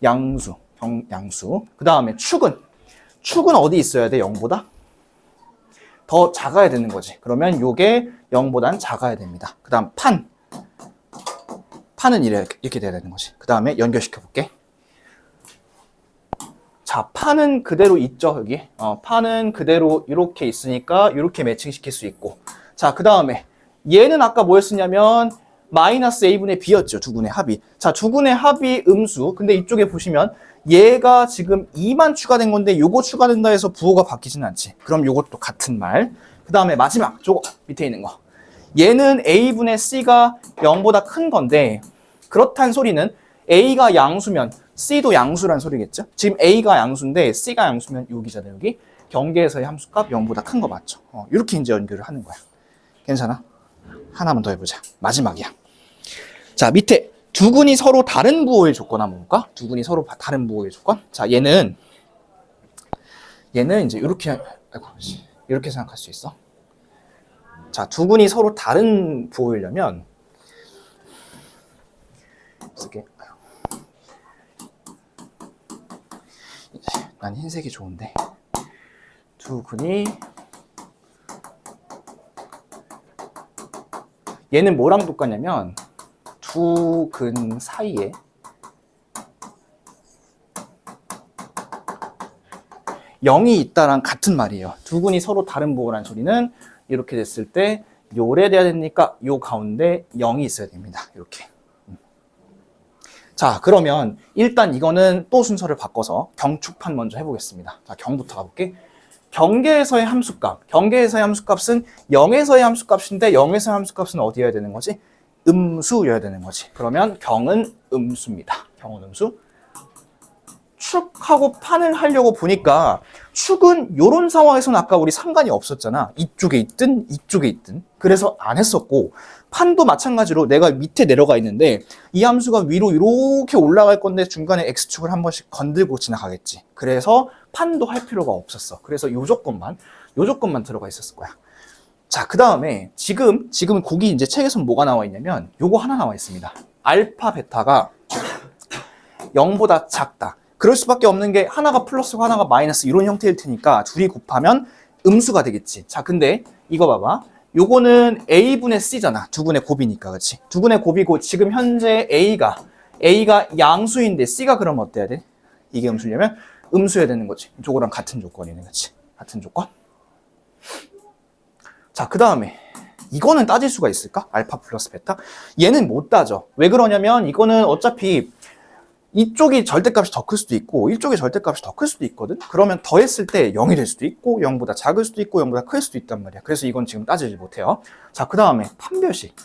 S1: 양수. 그 다음에 축은 어디 있어야 돼? 0보다? 더 작아야 되는 거지. 그러면 요게 0보단 작아야 됩니다. 그 다음 판은 이렇게 돼야 되는 거지. 그 다음에 연결시켜 볼게. 자, 판은 그대로 있죠, 여기. 판은 그대로 이렇게 있으니까 이렇게 매칭시킬 수 있고. 자, 그 다음에 얘는 아까 뭐였었냐면 마이너스 a분의 b였죠, 두 군의 합이. 자, 두 군의 합이 음수. 근데 이쪽에 보시면 얘가 지금 2만 추가된 건데 요거 추가된다 해서 부호가 바뀌진 않지. 그럼 요것도 같은 말. 그 다음에 마지막 저거 밑에 있는 거. 얘는 a분의 c가 0보다 큰 건데, 그렇단 소리는 a가 양수면 c도 양수란 소리겠죠? 지금 a가 양수인데 c가 양수면 여기잖아요, 여기. 경계에서의 함수값 0보다 큰 거 맞죠? 이렇게 이제 연결을 하는 거야. 괜찮아? 하나만 더 해보자. 마지막이야. 자, 밑에 두 군이 서로 다른 부호의 조건 한번 볼까? 두 군이 서로 다른 부호의 조건. 자, 얘는 이제 이렇게 생각할 수 있어. 자, 두 군이 서로 다른 부호이려면 이렇게, 난 흰색이 좋은데, 두 군이 얘는 뭐랑 똑같냐면 두 근 사이에 (0이) 있다랑 같은 말이에요. 두 근이 서로 다른 부호란 소리는 이렇게 됐을 때 요래 돼야 되니까 요 가운데 0이 있어야 됩니다. 이렇게. 자, 그러면 일단 이거는 또 순서를 바꿔서 경축판 먼저 해보겠습니다. 자, 경부터 가볼게. 경계에서의 함수값. 경계에서의 함수값은 0에서의 함수값인데 0에서의 함수값은 어디여야 되는 거지? 음수여야 되는 거지. 그러면 경은 음수입니다. 경은 음수. 축하고 판을 하려고 보니까 축은 이런 상황에서는 아까 우리 상관이 없었잖아. 이쪽에 있든 이쪽에 있든. 그래서 안 했었고, 판도 마찬가지로 내가 밑에 내려가 있는데 이 함수가 위로 이렇게 올라갈 건데 중간에 x축을 한 번씩 건들고 지나가겠지. 그래서 판도 할 필요가 없었어. 그래서 요 조건만 들어가 있었을 거야. 자, 그 다음에 지금 거기 이제 책에서는 뭐가 나와 있냐면 요거 하나 나와 있습니다. 알파 베타가 0보다 작다. 그럴 수밖에 없는 게 하나가 플러스고 하나가 마이너스 이런 형태일 테니까 둘이 곱하면 음수가 되겠지. 자, 근데 이거 봐봐. 요거는 A분의 C잖아. 두 분의 곱이니까, 그렇지? 두 분의 곱이고 지금 현재 A가 양수인데 C가 그럼 어때야 돼? 이게 음수려면 음수여야 되는 거지. 저거랑 같은 조건이네, 그렇지? 같은 조건. 자, 그 다음에 이거는 따질 수가 있을까? 알파 플러스 베타? 얘는 못 따져. 왜 그러냐면 이거는 어차피 이쪽이 절대값이 더 클 수도 있고 이쪽이 절대값이 더 클 수도 있거든. 그러면 더했을 때 0이 될 수도 있고 0보다 작을 수도 있고 0보다 클 수도 있단 말이야. 그래서 이건 지금 따지지 못해요. 자, 그 다음에 판별식.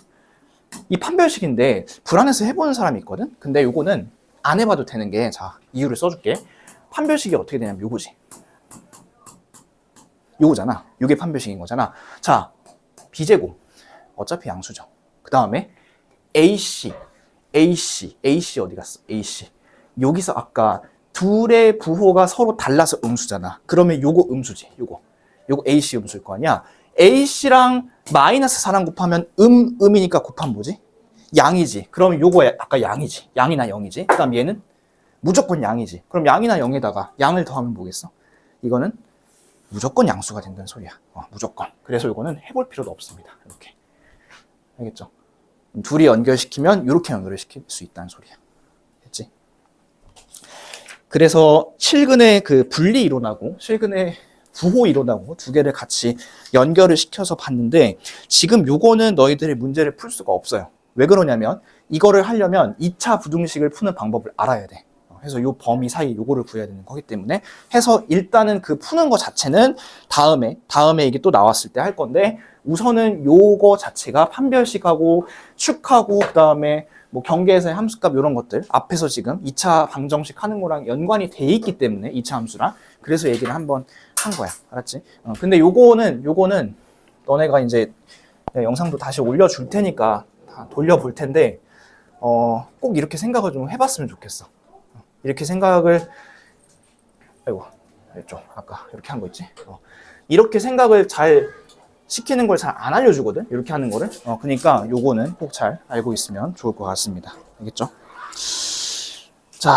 S1: 이 판별식인데 불안해서 해보는 사람이 있거든. 근데 요거는 안 해봐도 되는 게, 자, 이유를 써줄게. 판별식이 어떻게 되냐면 요거지. 요거잖아. 요게 판별식인 거잖아. 자, B제곱. 어차피 양수죠. 그 다음에 AC 어디 갔어? AC. 여기서 아까 둘의 부호가 서로 달라서 음수잖아. 그러면 요거 음수지. 요거 AC 음수일 거 아니야. AC랑 마이너스 4랑 곱하면 음이니까 곱하면 뭐지? 양이지. 그러면 요거 아까 양이지. 양이나 0이지. 그 다음 얘는 무조건 양이지. 그럼 양이나 0에다가 양을 더하면 뭐겠어? 이거는 무조건 양수가 된다는 소리야. 무조건. 그래서 이거는 해볼 필요도 없습니다. 이렇게. 알겠죠? 둘이 연결시키면 이렇게 연결을 시킬 수 있다는 소리야. 됐지? 그래서 실근의 그 분리 이론하고 실근의 부호 이론하고 두 개를 같이 연결을 시켜서 봤는데 지금 요거는 너희들이 문제를 풀 수가 없어요. 왜 그러냐면 이거를 하려면 2차 부등식을 푸는 방법을 알아야 돼. 그래서 요 범위 사이 요거를 구해야 되는 거기 때문에 해서 일단은 그 푸는 거 자체는 다음에 이게 또 나왔을 때 할 건데 우선은 요거 자체가 판별식하고 축하고 그 다음에 뭐 경계에서의 함수값 이런 것들 앞에서 지금 2차 방정식 하는 거랑 연관이 돼 있기 때문에 2차 함수랑 그래서 얘기를 한번 한 거야. 알았지? 근데 요거는 너네가 이제 영상도 다시 올려줄 테니까 다 돌려볼 텐데 꼭 이렇게 생각을 좀 해봤으면 좋겠어. 이렇게 생각을 아까 이렇게 한 거 있지? 이렇게 생각을 잘 시키는 걸 잘 안 알려주거든. 이렇게 하는 거를. 그러니까 요거는 꼭 잘 알고 있으면 좋을 것 같습니다. 알겠죠? 자,